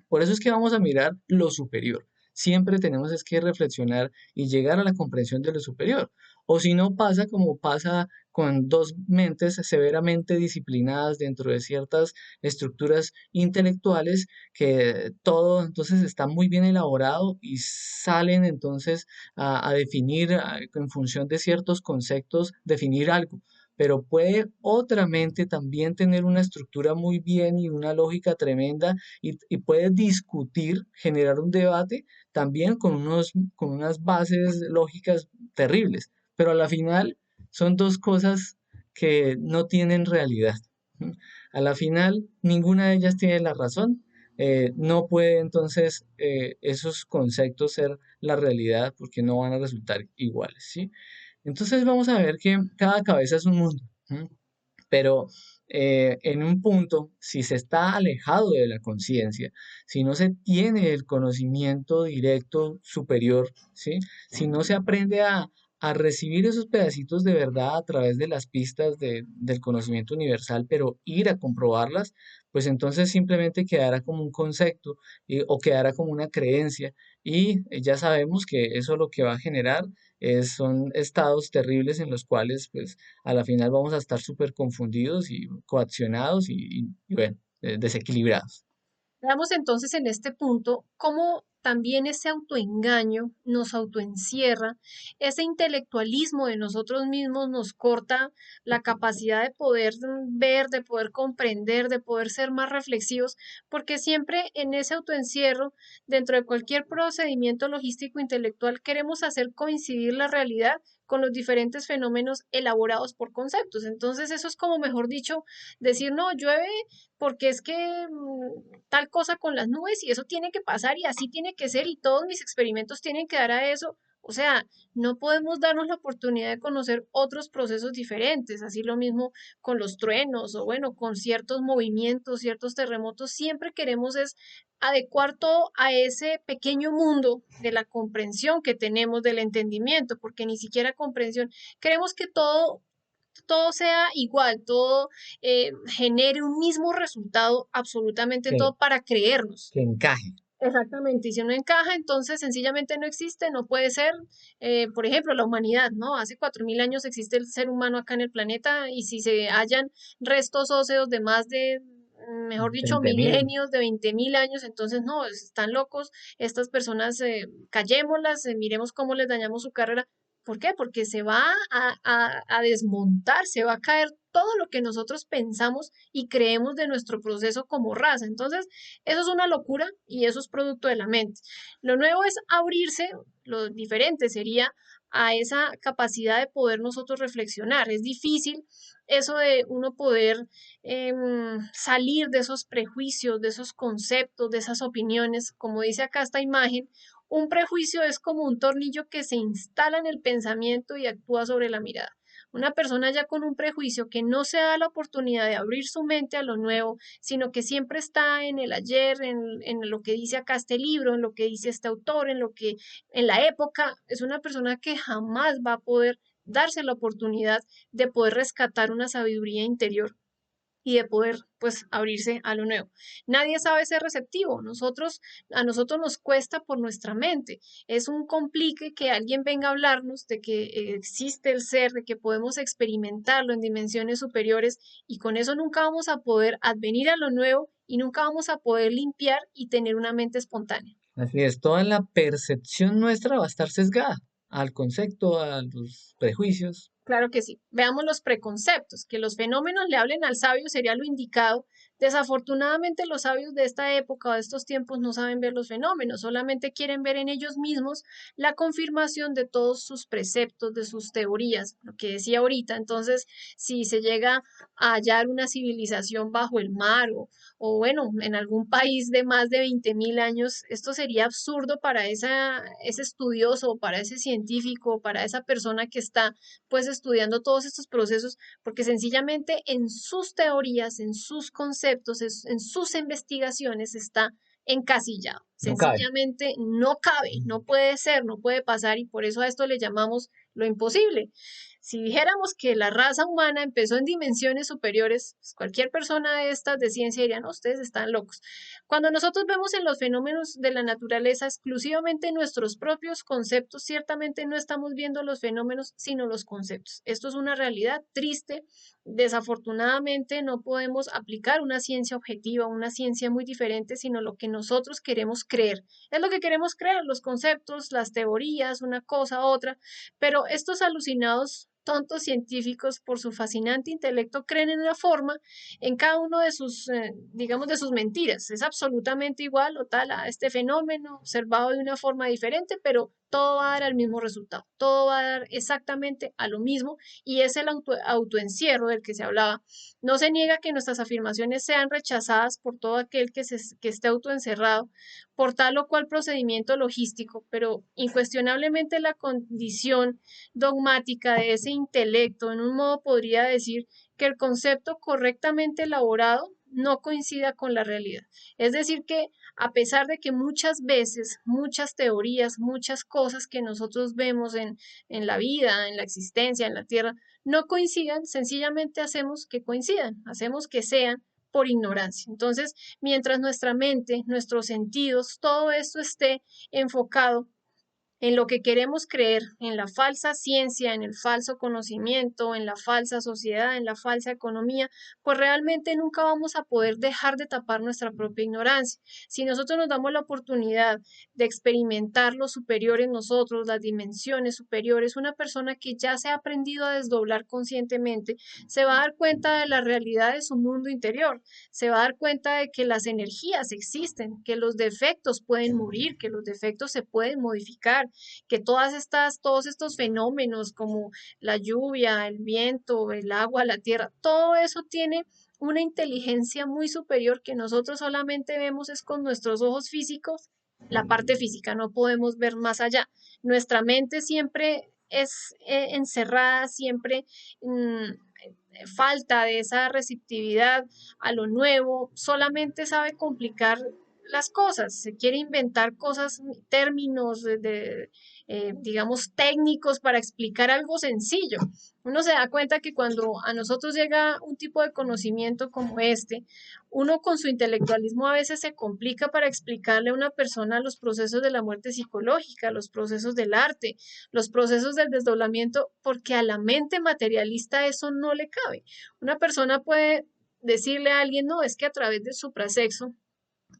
Por eso es que vamos a mirar lo superior. Siempre tenemos es que reflexionar y llegar a la comprensión de lo superior. O si no pasa como pasa con dos mentes severamente disciplinadas dentro de ciertas estructuras intelectuales, que todo entonces está muy bien elaborado y salen entonces a definir en función de ciertos conceptos, definir algo. Pero puede otra mente también tener una estructura muy bien y una lógica tremenda y puedes discutir, generar un debate también con unas bases lógicas terribles, pero a la final son dos cosas que no tienen realidad. ¿M? A la final, ninguna de ellas tiene la razón. No puede entonces esos conceptos ser la realidad porque no van a resultar iguales, ¿sí? Entonces vamos a ver que cada cabeza es un mundo. ¿M? Pero en un punto, si se está alejado de la conciencia, si no se tiene el conocimiento directo superior, ¿sí? Si no se aprende a recibir esos pedacitos de verdad a través de las pistas del conocimiento universal, pero ir a comprobarlas, pues entonces simplemente quedará como un concepto o quedará como una creencia y ya sabemos que eso lo que va a generar son estados terribles en los cuales pues a la final vamos a estar súper confundidos y coaccionados y bueno, desequilibrados.
Veamos entonces en este punto cómo también ese autoengaño nos autoencierra, ese intelectualismo de nosotros mismos nos corta la capacidad de poder ver, de poder comprender, de poder ser más reflexivos, porque siempre en ese autoencierro, dentro de cualquier procedimiento logístico intelectual, queremos hacer coincidir la realidad con los diferentes fenómenos elaborados por conceptos. Entonces, eso es como, mejor dicho, decir, no, llueve porque es que tal cosa con las nubes y eso tiene que pasar y así tiene que ser y todos mis experimentos tienen que dar a eso. O sea, no podemos darnos la oportunidad de conocer otros procesos diferentes, así lo mismo con los truenos o bueno, con ciertos movimientos, ciertos terremotos, siempre queremos es adecuar todo a ese pequeño mundo de la comprensión que tenemos del entendimiento, porque ni siquiera comprensión, queremos que todo sea igual, todo genere un mismo resultado absolutamente en
que,
todo para creernos.
que encaje.
Exactamente, y si no encaja, entonces sencillamente no existe, no puede ser. Por ejemplo, la humanidad, ¿no? Hace 4000 años existe el ser humano acá en el planeta y si se hallan restos óseos de más de, mejor dicho,
20.000.
milenios, de 20.000 años, entonces no, están locos, estas personas, callémoslas, miremos cómo les dañamos su carrera. ¿Por qué? Porque se va a desmontar, se va a caer todo lo que nosotros pensamos y creemos de nuestro proceso como raza. Entonces, eso es una locura y eso es producto de la mente. Lo nuevo es abrirse, lo diferente sería a esa capacidad de poder nosotros reflexionar. Es difícil eso de uno poder salir de esos prejuicios, de esos conceptos, de esas opiniones. Como dice acá esta imagen, un prejuicio es como un tornillo que se instala en el pensamiento y actúa sobre la mirada. Una persona ya con un prejuicio que no se da la oportunidad de abrir su mente a lo nuevo, sino que siempre está en el ayer, en lo que dice acá este libro, en lo que dice este autor, en lo que, en la época, es una persona que jamás va a poder darse la oportunidad de poder rescatar una sabiduría interior y de poder pues abrirse a lo nuevo. Nadie sabe ser receptivo, a nosotros nos cuesta por nuestra mente. Es un complique que alguien venga a hablarnos de que existe el ser, de que podemos experimentarlo en dimensiones superiores y con eso nunca vamos a poder advenir a lo nuevo y nunca vamos a poder limpiar y tener una mente espontánea.
Así es, toda la percepción nuestra va a estar sesgada al concepto, a los prejuicios.
Claro que sí. Veamos los preconceptos. Que los fenómenos le hablen al sabio sería lo indicado. Desafortunadamente, los sabios de esta época o de estos tiempos no saben ver los fenómenos, solamente quieren ver en ellos mismos la confirmación de todos sus preceptos, de sus teorías, lo que decía ahorita. Entonces, si se llega a hallar una civilización bajo el mar o bueno, en algún país de más de 20.000 años, esto sería absurdo para ese estudioso, para ese científico, para esa persona que está pues estudiando todos estos procesos, porque sencillamente en sus teorías, en sus conceptos, en sus investigaciones está encasillado.
No cabe.
Sencillamente no cabe, no puede ser, no puede pasar y por eso a esto le llamamos lo imposible. Si dijéramos que la raza humana empezó en dimensiones superiores, pues cualquier persona de estas de ciencia diría, no, ustedes están locos. Cuando nosotros vemos en los fenómenos de la naturaleza exclusivamente nuestros propios conceptos, ciertamente no estamos viendo los fenómenos, sino los conceptos. Esto es una realidad triste. Desafortunadamente no podemos aplicar una ciencia objetiva, una ciencia muy diferente, sino lo que nosotros queremos creer. Es lo que queremos creer, los conceptos, las teorías, una cosa, otra, pero estos alucinados tontos científicos, por su fascinante intelecto, creen en una forma en cada uno de sus, digamos, de sus mentiras. Es absolutamente igual o tal a este fenómeno observado de una forma diferente, pero todo va a dar al mismo resultado, todo va a dar exactamente a lo mismo y es el autoencierro del que se hablaba. No se niega que nuestras afirmaciones sean rechazadas por todo aquel que esté autoencerrado por tal o cual procedimiento logístico, pero incuestionablemente la condición dogmática de ese intelecto, en un modo podría decir que el concepto correctamente elaborado no coincida con la realidad. Es decir, que a pesar de que muchas veces, muchas teorías, muchas cosas que nosotros vemos en la vida, en la existencia, en la tierra, no coincidan, sencillamente hacemos que coincidan, hacemos que sean por ignorancia. Entonces, mientras nuestra mente, nuestros sentidos, todo esto esté enfocado en lo que queremos creer, en la falsa ciencia, en el falso conocimiento, en la falsa sociedad, en la falsa economía, pues realmente nunca vamos a poder dejar de tapar nuestra propia ignorancia. Si nosotros nos damos la oportunidad de experimentar lo superior en nosotros, las dimensiones superiores, una persona que ya se ha aprendido a desdoblar conscientemente, se va a dar cuenta de la realidad de su mundo interior, se va a dar cuenta de que las energías existen, que los defectos pueden morir, que los defectos se pueden modificar, que todos estos fenómenos como la lluvia, el viento, el agua, la tierra, todo eso tiene una inteligencia muy superior que nosotros solamente vemos es con nuestros ojos físicos, la parte física, no podemos ver más allá. Nuestra mente siempre es encerrada, siempre falta de esa receptividad a lo nuevo, solamente sabe complicar las cosas, se quiere inventar cosas, términos digamos, técnicos para explicar algo sencillo. Uno se da cuenta que cuando a nosotros llega un tipo de conocimiento como este, uno con su intelectualismo a veces se complica para explicarle a una persona los procesos de la muerte psicológica, los procesos del arte, los procesos del desdoblamiento, porque a la mente materialista eso no le cabe. Una persona puede decirle a alguien, no, es que a través del suprasexo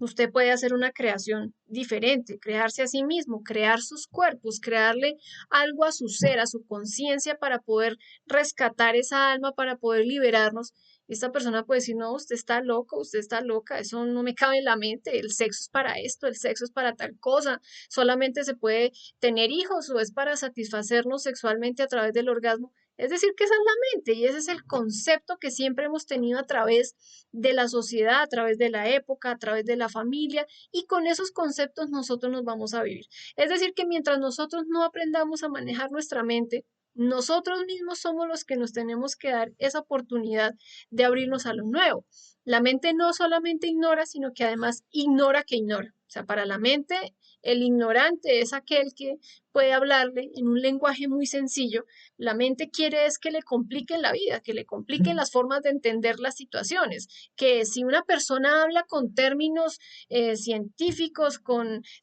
usted puede hacer una creación diferente, crearse a sí mismo, crear sus cuerpos, crearle algo a su ser, a su conciencia para poder rescatar esa alma, para poder liberarnos. Esta persona puede decir, no, usted está loco, usted está loca, eso no me cabe en la mente, el sexo es para esto, el sexo es para tal cosa, solamente se puede tener hijos o es para satisfacernos sexualmente a través del orgasmo. Es decir, que esa es la mente y ese es el concepto que siempre hemos tenido a través de la sociedad, a través de la época, a través de la familia, y con esos conceptos nosotros nos vamos a vivir. Es decir, que mientras nosotros no aprendamos a manejar nuestra mente, nosotros mismos somos los que nos tenemos que dar esa oportunidad de abrirnos a lo nuevo. La mente no solamente ignora, sino que además ignora que ignora. O sea, para la mente, el ignorante es aquel que puede hablarle en un lenguaje muy sencillo. La mente quiere es que le compliquen la vida, que le compliquen las formas de entender las situaciones, que si una persona habla con términos científicos,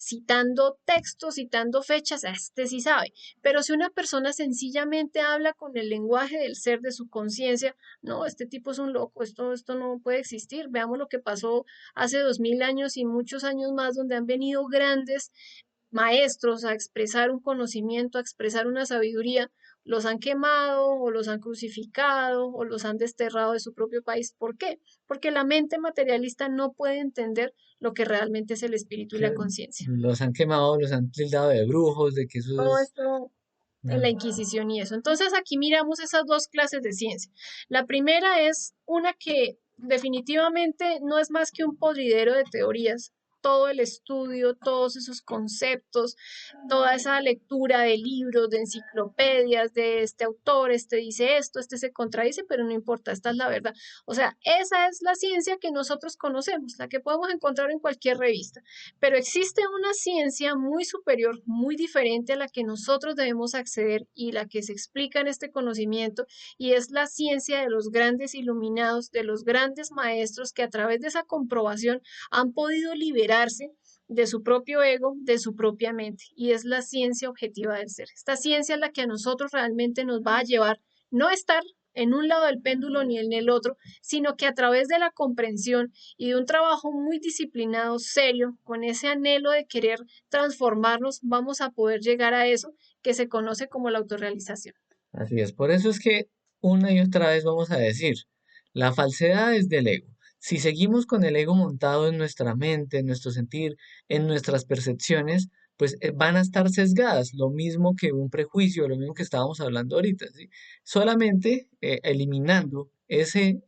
citando textos, citando fechas, este sí sabe, pero si una persona sencillamente habla con el lenguaje del ser, de su conciencia, no, este tipo es un loco, esto no puede existir. Veamos lo que pasó hace 2000 años y muchos años más, donde han venido grandes maestros a expresar un conocimiento, a expresar una sabiduría, los han quemado o los han crucificado o los han desterrado de su propio país. ¿Por qué? Porque la mente materialista no puede entender lo que realmente es el espíritu y la
Que
conciencia.
los han quemado, los han tildado de brujos, de que eso
Todo
es...
esto en la
mm,
Inquisición y eso. Entonces aquí miramos esas dos clases de ciencia. La primera es una que definitivamente no es más que un podridero de teorías. Todo el estudio, todos esos conceptos, toda esa lectura de libros, de enciclopedias, de este autor, este dice esto, este se contradice, pero no importa, esta es la verdad. O sea, esa es la ciencia que nosotros conocemos, la que podemos encontrar en cualquier revista. Pero existe una ciencia muy superior, muy diferente a la que nosotros debemos acceder y la que se explica en este conocimiento, y es la ciencia de los grandes iluminados, de los grandes maestros que a través de esa comprobación han podido liberarse de su propio ego, de su propia mente, y es la ciencia objetiva del ser. Esta ciencia es la que a nosotros realmente nos va a llevar no a estar en un lado del péndulo ni en el otro, sino que a través de la comprensión y de un trabajo muy disciplinado, serio, con ese anhelo de querer transformarnos, vamos a poder llegar a eso que se conoce como la autorrealización.
Así es, por eso es que una y otra vez vamos a decir, la falsedad es del ego. Si seguimos con el ego montado en nuestra mente, en nuestro sentir, en nuestras percepciones, pues van a estar sesgadas, lo mismo que un prejuicio, lo mismo que estábamos hablando ahorita, ¿sí? Solamente eliminando ese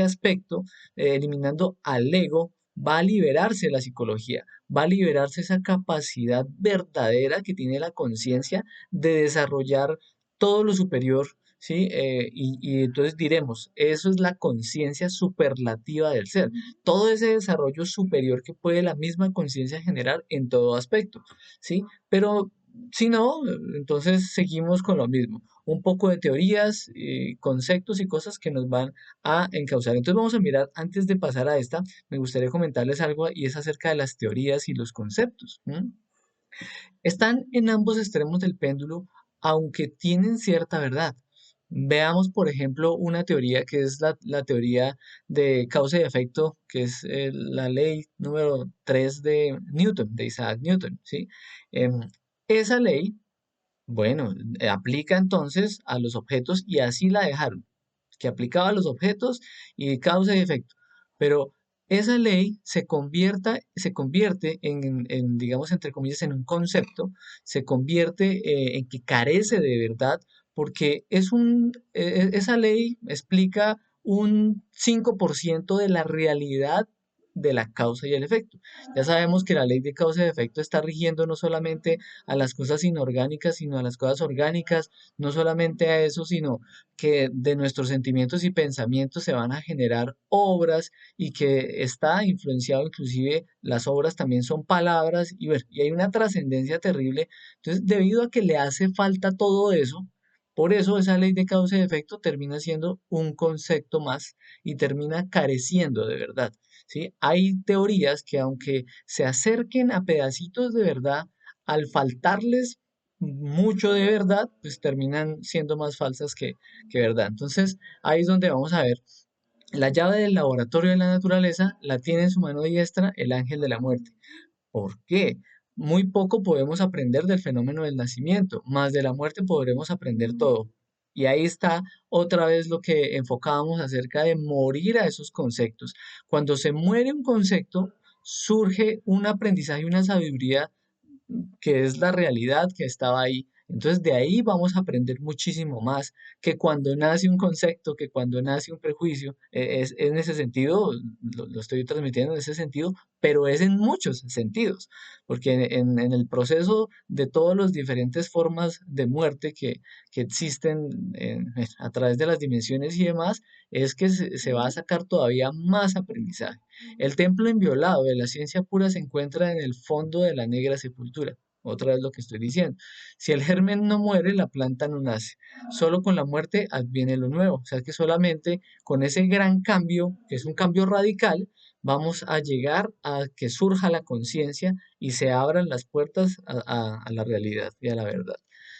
aspecto, eliminando al ego, va a liberarse la psicología, va a liberarse esa capacidad verdadera que tiene la conciencia de desarrollar todo lo superior, ¿sí? Y entonces diremos, eso es la conciencia superlativa del ser, todo ese desarrollo superior que puede la misma conciencia generar en todo aspecto, ¿sí? Pero si no, entonces seguimos con lo mismo, un poco de teorías, conceptos y cosas que nos van a encauzar. Entonces vamos a mirar, antes de pasar a esta, me gustaría comentarles algo y es acerca de las teorías y los conceptos. ¿M? Están en ambos extremos del péndulo, aunque tienen cierta verdad. Veamos, por ejemplo, una teoría que es la teoría de causa y efecto, que es la ley número 3 de Newton, de Isaac Newton, ¿sí? Em, esa ley, bueno, aplica entonces a los objetos y así la dejaron, que aplicaba a los objetos y causa y efecto. Pero esa ley se convierte digamos, entre comillas, en un concepto, se convierte en que carece de verdad, porque esa ley explica un 5% de la realidad de la causa y el efecto. Ya sabemos que la ley de causa y efecto está rigiendo no solamente a las cosas inorgánicas, sino a las cosas orgánicas, no solamente a eso, sino que de nuestros sentimientos y pensamientos se van a generar obras y que está influenciado inclusive las obras también son palabras y, bueno, y hay una trascendencia terrible. Entonces, debido a que le hace falta todo eso, por eso esa ley de causa y efecto termina siendo un concepto más y termina careciendo de verdad, ¿sí? Hay teorías que aunque se acerquen a pedacitos de verdad, al faltarles mucho de verdad, pues terminan siendo más falsas que verdad. Entonces, ahí es donde vamos a ver. La llave del laboratorio de la naturaleza la tiene en su mano diestra el ángel de la muerte. ¿Por qué? Muy poco podemos aprender del fenómeno del nacimiento, más de la muerte podremos aprender todo. Y ahí está otra vez lo que enfocábamos acerca de morir a esos conceptos. Cuando se muere un concepto, surge un aprendizaje y una sabiduría que es la realidad que estaba ahí. Entonces de ahí vamos a aprender muchísimo más que cuando nace un concepto, que cuando nace un prejuicio. En ese sentido, lo estoy transmitiendo en ese sentido, pero es en muchos sentidos, porque en el proceso de todas las diferentes formas de muerte que existen a través de las dimensiones y demás, es que se va a sacar todavía más aprendizaje. El templo inviolado de la ciencia pura se encuentra en el fondo de la negra sepultura. Otra vez lo que estoy diciendo. Si el germen no muere, la planta no nace. Solo con la muerte adviene lo nuevo. O sea que solamente con ese gran cambio, que es un cambio radical, vamos a llegar a que surja la conciencia y se abran las puertas a la realidad y a la verdad.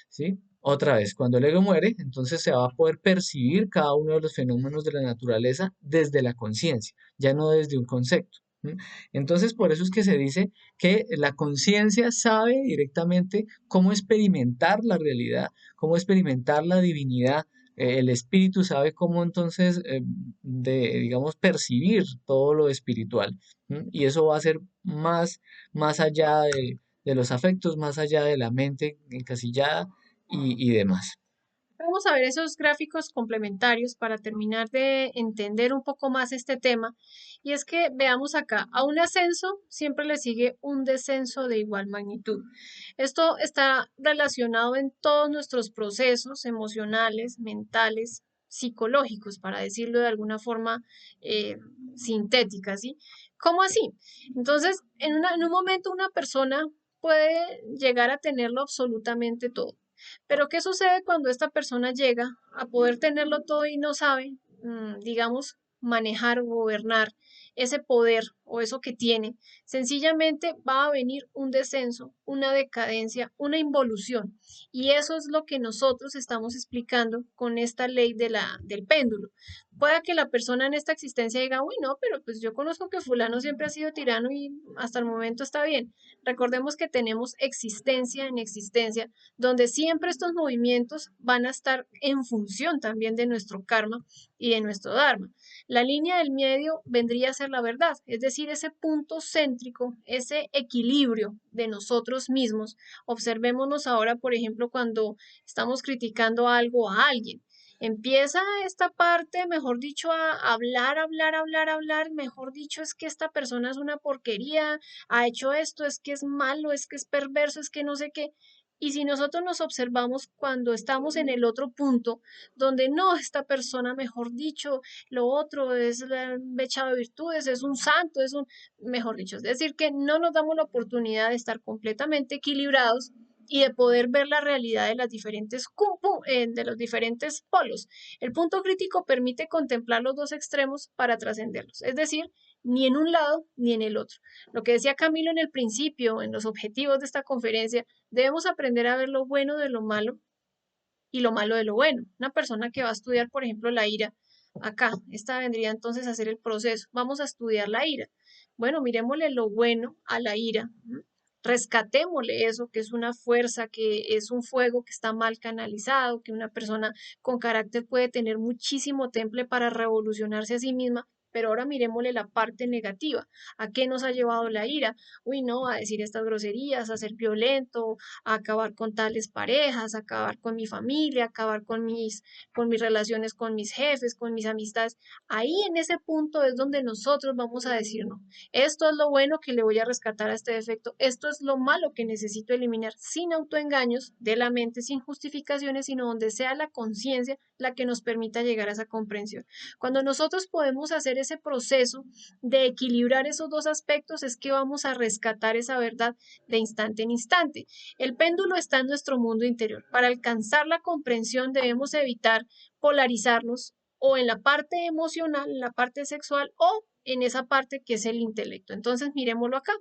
¿Sí? Otra vez, cuando el ego muere, entonces se va a poder percibir cada uno de los fenómenos de la naturaleza desde la conciencia, ya no desde un concepto. ¿M? Entonces, por eso es que se dice que la conciencia sabe directamente cómo experimentar la realidad, cómo experimentar la divinidad. El espíritu sabe cómo entonces, digamos, percibir todo lo espiritual. ¿M? Y eso va a ser más allá de los afectos, más allá de la mente encasillada y demás.
Vamos a ver esos gráficos complementarios para terminar de entender un poco más este tema. Y es que veamos acá, a un ascenso siempre le sigue un descenso de igual magnitud. Esto está relacionado en todos nuestros procesos emocionales, mentales, psicológicos, para decirlo de alguna forma eh, sintética, ¿sí? ¿Cómo así? Entonces, en un momento una persona puede llegar a tenerlo absolutamente todo, pero ¿qué sucede cuando esta persona llega a poder tenerlo todo y no sabe, digamos, manejar o gobernar ese poder o eso que tiene? Sencillamente va a venir un descenso, una decadencia, una involución. Y eso es lo que nosotros estamos explicando con esta ley del péndulo. Pueda que la persona en esta existencia diga, uy, no, pero pues yo conozco que fulano siempre ha sido tirano y hasta el momento está bien. Recordemos que tenemos existencia en existencia, donde siempre estos movimientos van a estar en función también de nuestro karma y de nuestro dharma. La línea del medio vendría a ser la verdad, es decir, ese punto céntrico, ese equilibrio de nosotros mismos. Observémonos ahora, por ejemplo, cuando estamos criticando algo a alguien. Empieza esta parte, mejor dicho, a hablar, mejor dicho, es que esta persona es una porquería, ha hecho esto, es que es malo, es que es perverso, es que no sé qué. Y si nosotros nos observamos cuando estamos en el otro punto, donde no, esta persona, mejor dicho, lo otro es echado de virtudes, es un santo, mejor dicho, es decir, que no nos damos la oportunidad de estar completamente equilibrados y de poder ver la realidad de las diferentes de los diferentes polos. El punto crítico permite contemplar los dos extremos para trascenderlos, es decir, ni en un lado ni en el otro. Lo que decía Camilo en el principio, en los objetivos de esta conferencia, debemos aprender a ver lo bueno de lo malo y lo malo de lo bueno. Una persona que va a estudiar, por ejemplo, la ira, acá, esta vendría entonces a hacer el proceso. Vamos a estudiar la ira. Bueno, miremosle lo bueno a la ira. Rescatémosle eso, que es una fuerza, que es un fuego que está mal canalizado, que una persona con carácter puede tener muchísimo temple para revolucionarse a sí misma. Pero ahora miremosle la parte negativa. ¿A qué nos ha llevado la ira? Uy, no, a decir estas groserías, a ser violento, a acabar con tales parejas, a acabar con mi familia, a acabar con mis relaciones con mis jefes, con mis amistades. Ahí en ese punto es donde nosotros vamos a decir, no, esto es lo bueno que le voy a rescatar a este defecto, esto es lo malo que necesito eliminar sin autoengaños de la mente, sin justificaciones, sino donde sea la conciencia la que nos permita llegar a esa comprensión. Cuando nosotros podemos hacer ese proceso de equilibrar esos dos aspectos, es que vamos a rescatar esa verdad de instante en instante. El péndulo está en nuestro mundo interior. Para alcanzar la comprensión debemos evitar polarizarnos o en la parte emocional, en la parte sexual o en esa parte que es el intelecto. Entonces, miremoslo acá.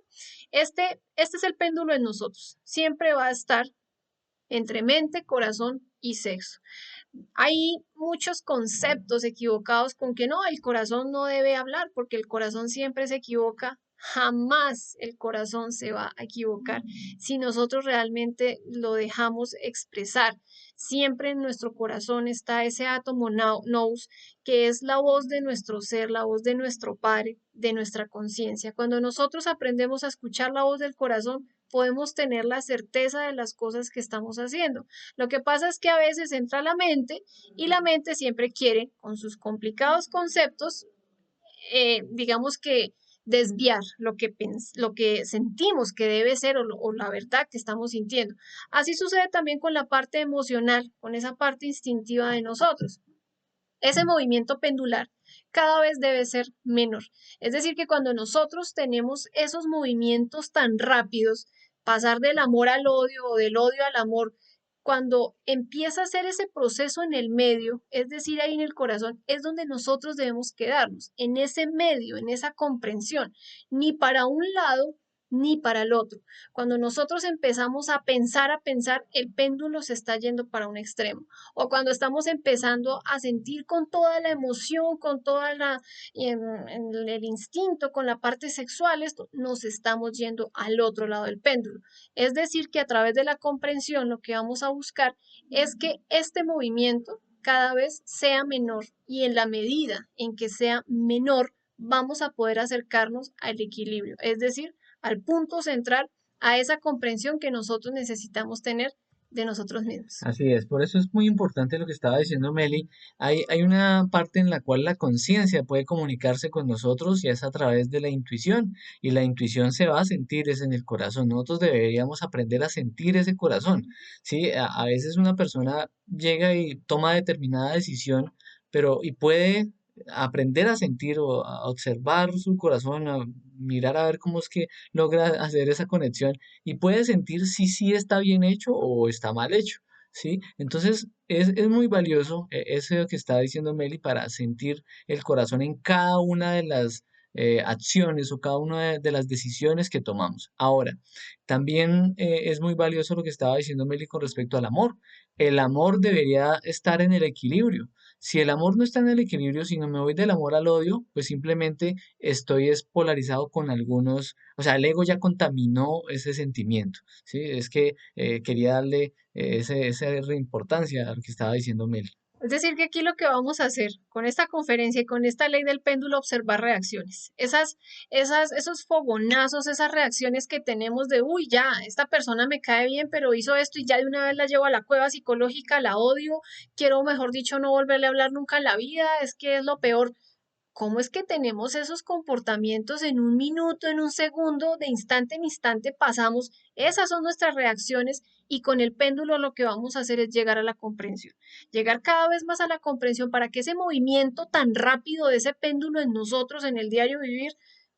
Este es el péndulo en nosotros. Siempre va a estar entre mente, corazón y sexo. Hay muchos conceptos equivocados con que no, el corazón no debe hablar porque el corazón siempre se equivoca. Jamás el corazón se va a equivocar si nosotros realmente lo dejamos expresar. Siempre en nuestro corazón está ese átomo nous, que es la voz de nuestro ser, la voz de nuestro Padre, de nuestra conciencia. Cuando nosotros aprendemos a escuchar la voz del corazón, podemos tener la certeza de las cosas que estamos haciendo. Lo que pasa es que a veces entra la mente y la mente siempre quiere, con sus complicados conceptos, digamos que desviar lo que sentimos que debe ser o la verdad que estamos sintiendo. Así sucede también con la parte emocional, con esa parte instintiva de nosotros. Ese movimiento pendular cada vez debe ser menor. Es decir, que cuando nosotros tenemos esos movimientos tan rápidos, pasar del amor al odio o del odio al amor, cuando empieza a hacer ese proceso en el medio, es decir, ahí en el corazón, es donde nosotros debemos quedarnos, en ese medio, en esa comprensión, ni para un lado ni para el otro. Cuando nosotros empezamos a pensar, el péndulo se está yendo para un extremo o cuando estamos empezando a sentir con toda la emoción, con toda en el instinto, con la parte sexual, esto, nos estamos yendo al otro lado del péndulo. Es decir, que a través de la comprensión lo que vamos a buscar es que este movimiento cada vez sea menor y en la medida en que sea menor, vamos a poder acercarnos al equilibrio, es decir, al punto central, a esa comprensión que nosotros necesitamos tener de nosotros mismos.
Así es, por eso es muy importante lo que estaba diciendo Meli. Hay una parte en la cual la conciencia puede comunicarse con nosotros y es a través de la intuición. Y la intuición se va a sentir es en el corazón. Nosotros deberíamos aprender a sentir ese corazón. ¿Sí? A veces una persona llega y toma determinada decisión, pero y puede aprender a sentir o a observar su corazón, a mirar a ver cómo es que logra hacer esa conexión y puede sentir si sí está bien hecho o está mal hecho. ¿Sí? Entonces es muy valioso eso que está diciendo Meli para sentir el corazón en cada una de las acciones o cada una de las decisiones que tomamos. Ahora, también es muy valioso lo que estaba diciendo Meli con respecto al amor. El amor debería estar en el equilibrio. Si el amor no está en el equilibrio, si no me voy del amor al odio, pues simplemente estoy polarizado con algunos, o sea, el ego ya contaminó ese sentimiento. Sí, es que quería darle esa importancia a lo que estaba diciendo Mel.
Es decir, que aquí lo que vamos a hacer con esta conferencia y con esta ley del péndulo, observar reacciones. Esos fogonazos, esas reacciones que tenemos de, uy, ya, esta persona me cae bien, pero hizo esto y ya de una vez la llevo a la cueva psicológica, la odio, quiero, mejor dicho, no volverle a hablar nunca en la vida, es que es lo peor. ¿Cómo es que tenemos esos comportamientos en un minuto, en un segundo, de instante en instante pasamos? Esas son nuestras reacciones y con el péndulo lo que vamos a hacer es llegar a la comprensión, llegar cada vez más a la comprensión para que ese movimiento tan rápido de ese péndulo en nosotros, en el diario vivir,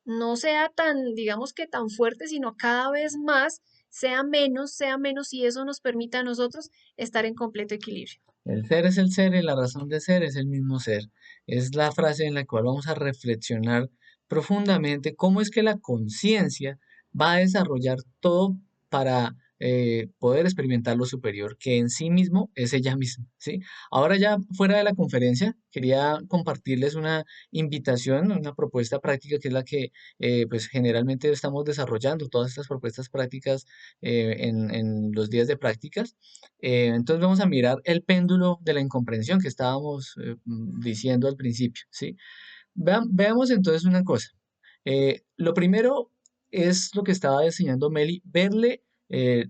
no sea tan, digamos que tan fuerte, sino cada vez más sea menos y eso nos permita a nosotros estar en completo equilibrio.
El ser es el ser y la razón de ser es el mismo ser. Es la frase en la cual vamos a reflexionar profundamente cómo es que la conciencia va a desarrollar todo para poder experimentar lo superior, que en sí mismo es ella misma, ¿sí? Ahora ya fuera de la conferencia, quería compartirles una invitación, una propuesta práctica que es la que pues generalmente estamos desarrollando, todas estas propuestas prácticas en los días de prácticas. Entonces vamos a mirar el péndulo de la incomprensión que estábamos diciendo al principio, ¿sí? Veamos entonces una cosa. Lo primero es lo que estaba diseñando Meli, verle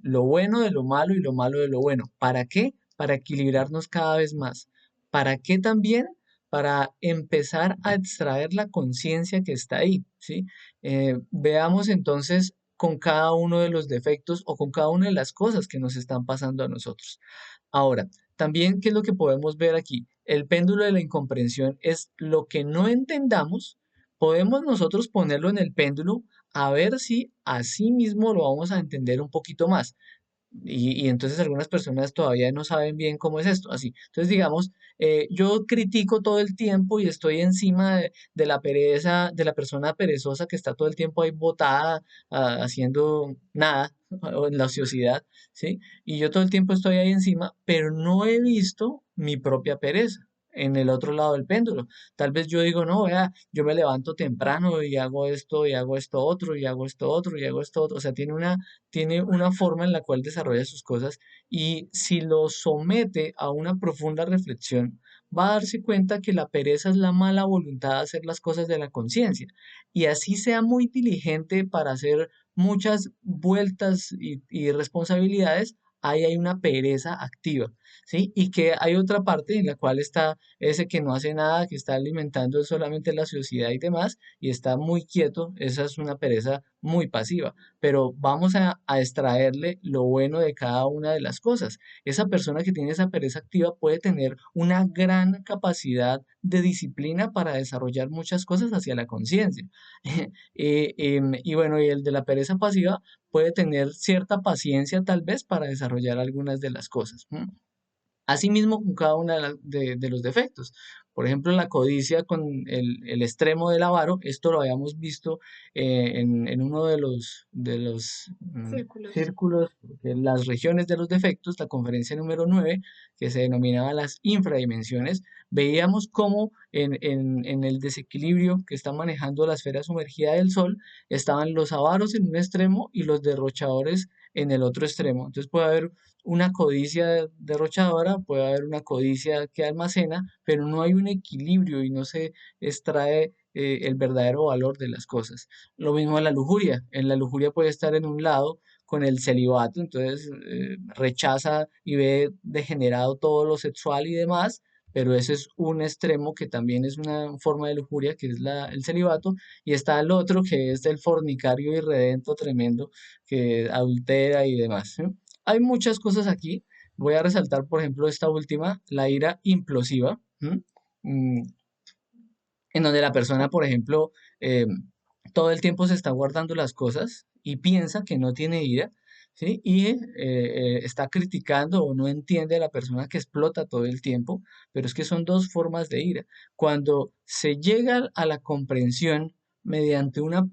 lo bueno de lo malo y lo malo de lo bueno. ¿Para qué? Para equilibrarnos cada vez más. ¿Para qué también? Para empezar a extraer la conciencia que está ahí, ¿sí? Veamos entonces con cada uno de los defectos o con cada una de las cosas que nos están pasando a nosotros. Ahora, también, ¿qué es lo que podemos ver aquí? El péndulo de la incomprensión es lo que no entendamos, podemos nosotros ponerlo en el péndulo a ver si así mismo lo vamos a entender un poquito más. Y entonces algunas personas todavía no saben bien cómo es esto, así. Entonces, digamos, yo critico todo el tiempo y estoy encima de la pereza, de la persona perezosa que está todo el tiempo ahí botada, haciendo nada, o en la ociosidad, ¿sí? Y yo todo el tiempo estoy ahí encima, pero no he visto mi propia pereza en el otro lado del péndulo. Tal vez yo digo, no, vea, yo me levanto temprano y hago esto, y hago esto otro, y hago esto otro, y hago esto otro. O sea, tiene una forma en la cual desarrolla sus cosas y si lo somete a una profunda reflexión, va a darse cuenta que la pereza es la mala voluntad de hacer las cosas de la conciencia. Y así sea muy diligente para hacer muchas vueltas y responsabilidades, ahí hay una pereza activa, ¿sí? Y que hay otra parte en la cual está ese que no hace nada, que está alimentando solamente la ociosidad y demás, y está muy quieto, esa es una pereza muy pasiva, pero vamos a extraerle lo bueno de cada una de las cosas. Esa persona que tiene esa pereza activa puede tener una gran capacidad de disciplina para desarrollar muchas cosas hacia la conciencia. Y bueno, y el de la pereza pasiva puede tener cierta paciencia tal vez para desarrollar algunas de las cosas. Asimismo, con cada uno de los defectos. Por ejemplo, la codicia con el extremo del avaro, esto lo habíamos visto en uno de los
Círculos.
círculos, las regiones de los defectos, la conferencia número 9 que se denominaba las infradimensiones, veíamos cómo en el desequilibrio que está manejando la esfera sumergida del Sol, estaban los avaros en un extremo y los derrochadores en el otro extremo. Entonces puede haber una codicia derrochadora, puede haber una codicia que almacena, pero no hay un equilibrio y no se extrae el verdadero valor de las cosas. Lo mismo la lujuria. En la lujuria puede estar en un lado con el celibato, entonces rechaza y ve degenerado todo lo sexual y demás, pero ese es un extremo que también es una forma de lujuria, que es el celibato, y está el otro que es el fornicario irredento tremendo, que adultera y demás, ¿sí? Hay muchas cosas aquí. Voy a resaltar, por ejemplo, esta última, la ira implosiva, ¿m? Mm, en donde la persona, por ejemplo, todo el tiempo se está guardando las cosas y piensa que no tiene ira, ¿sí? Y está criticando o no entiende a la persona que explota todo el tiempo, pero es que son dos formas de ira. Cuando se llega a la comprensión mediante una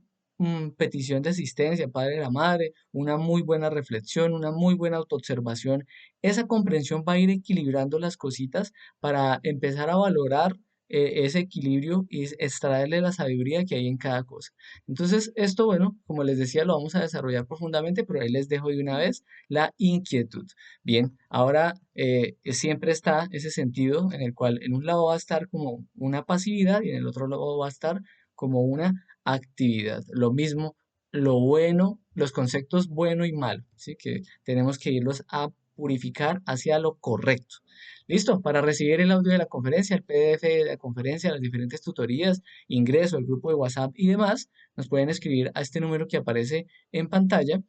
petición de asistencia, padre de la madre, una muy buena reflexión, una muy buena autoobservación, esa comprensión va a ir equilibrando las cositas para empezar a valorar ese equilibrio y extraerle la sabiduría que hay en cada cosa. Entonces, esto, bueno, como les decía, lo vamos a desarrollar profundamente, pero ahí les dejo de una vez la inquietud. Bien, ahora siempre está ese sentido en el cual en un lado va a estar como una pasividad y en el otro lado va a estar como una actividad. Lo mismo, lo bueno, los conceptos bueno y malo, ¿sí? Que tenemos que irlos a purificar hacia lo correcto. Listo, para recibir el audio de la conferencia, el PDF de la conferencia, las diferentes tutorías, ingreso al grupo de WhatsApp y demás, nos pueden escribir a este número que aparece en pantalla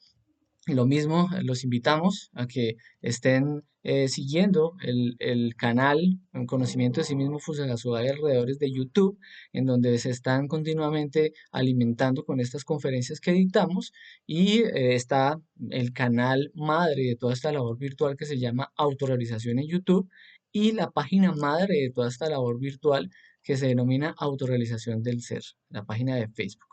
Lo mismo, los invitamos a que estén siguiendo el canal en Conocimiento de sí mismo Fusagasugá y alrededores de YouTube, en donde se están continuamente alimentando con estas conferencias que dictamos, y está el canal madre de toda esta labor virtual que se llama Autorrealización en YouTube, y la página madre de toda esta labor virtual que se denomina Autorrealización del Ser, la página de Facebook.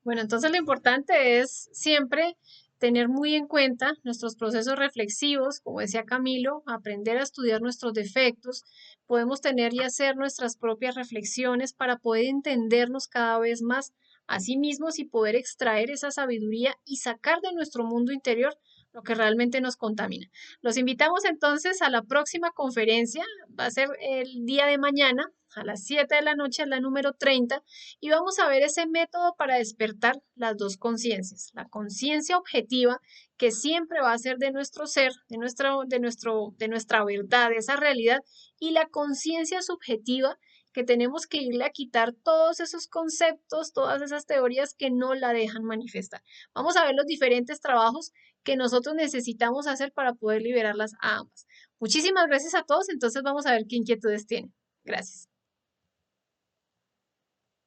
Bueno, entonces lo importante es siempre tener muy en cuenta nuestros procesos reflexivos, como decía Camilo, aprender a estudiar nuestros defectos. Podemos tener y hacer nuestras propias reflexiones para poder entendernos cada vez más a sí mismos y poder extraer esa sabiduría y sacar de nuestro mundo interior lo que realmente nos contamina. Los invitamos entonces a la próxima conferencia. Va a ser el día de mañana a las 7 de la noche, es la número 30, y vamos a ver ese método para despertar las dos conciencias. La conciencia objetiva, que siempre va a ser de nuestro ser, de nuestra verdad, de esa realidad, y la conciencia subjetiva, que tenemos que irle a quitar todos esos conceptos, todas esas teorías que no la dejan manifestar. Vamos a ver los diferentes trabajos que nosotros necesitamos hacer para poder liberarlas a ambas. Muchísimas gracias a todos, entonces vamos a ver qué inquietudes tienen. Gracias.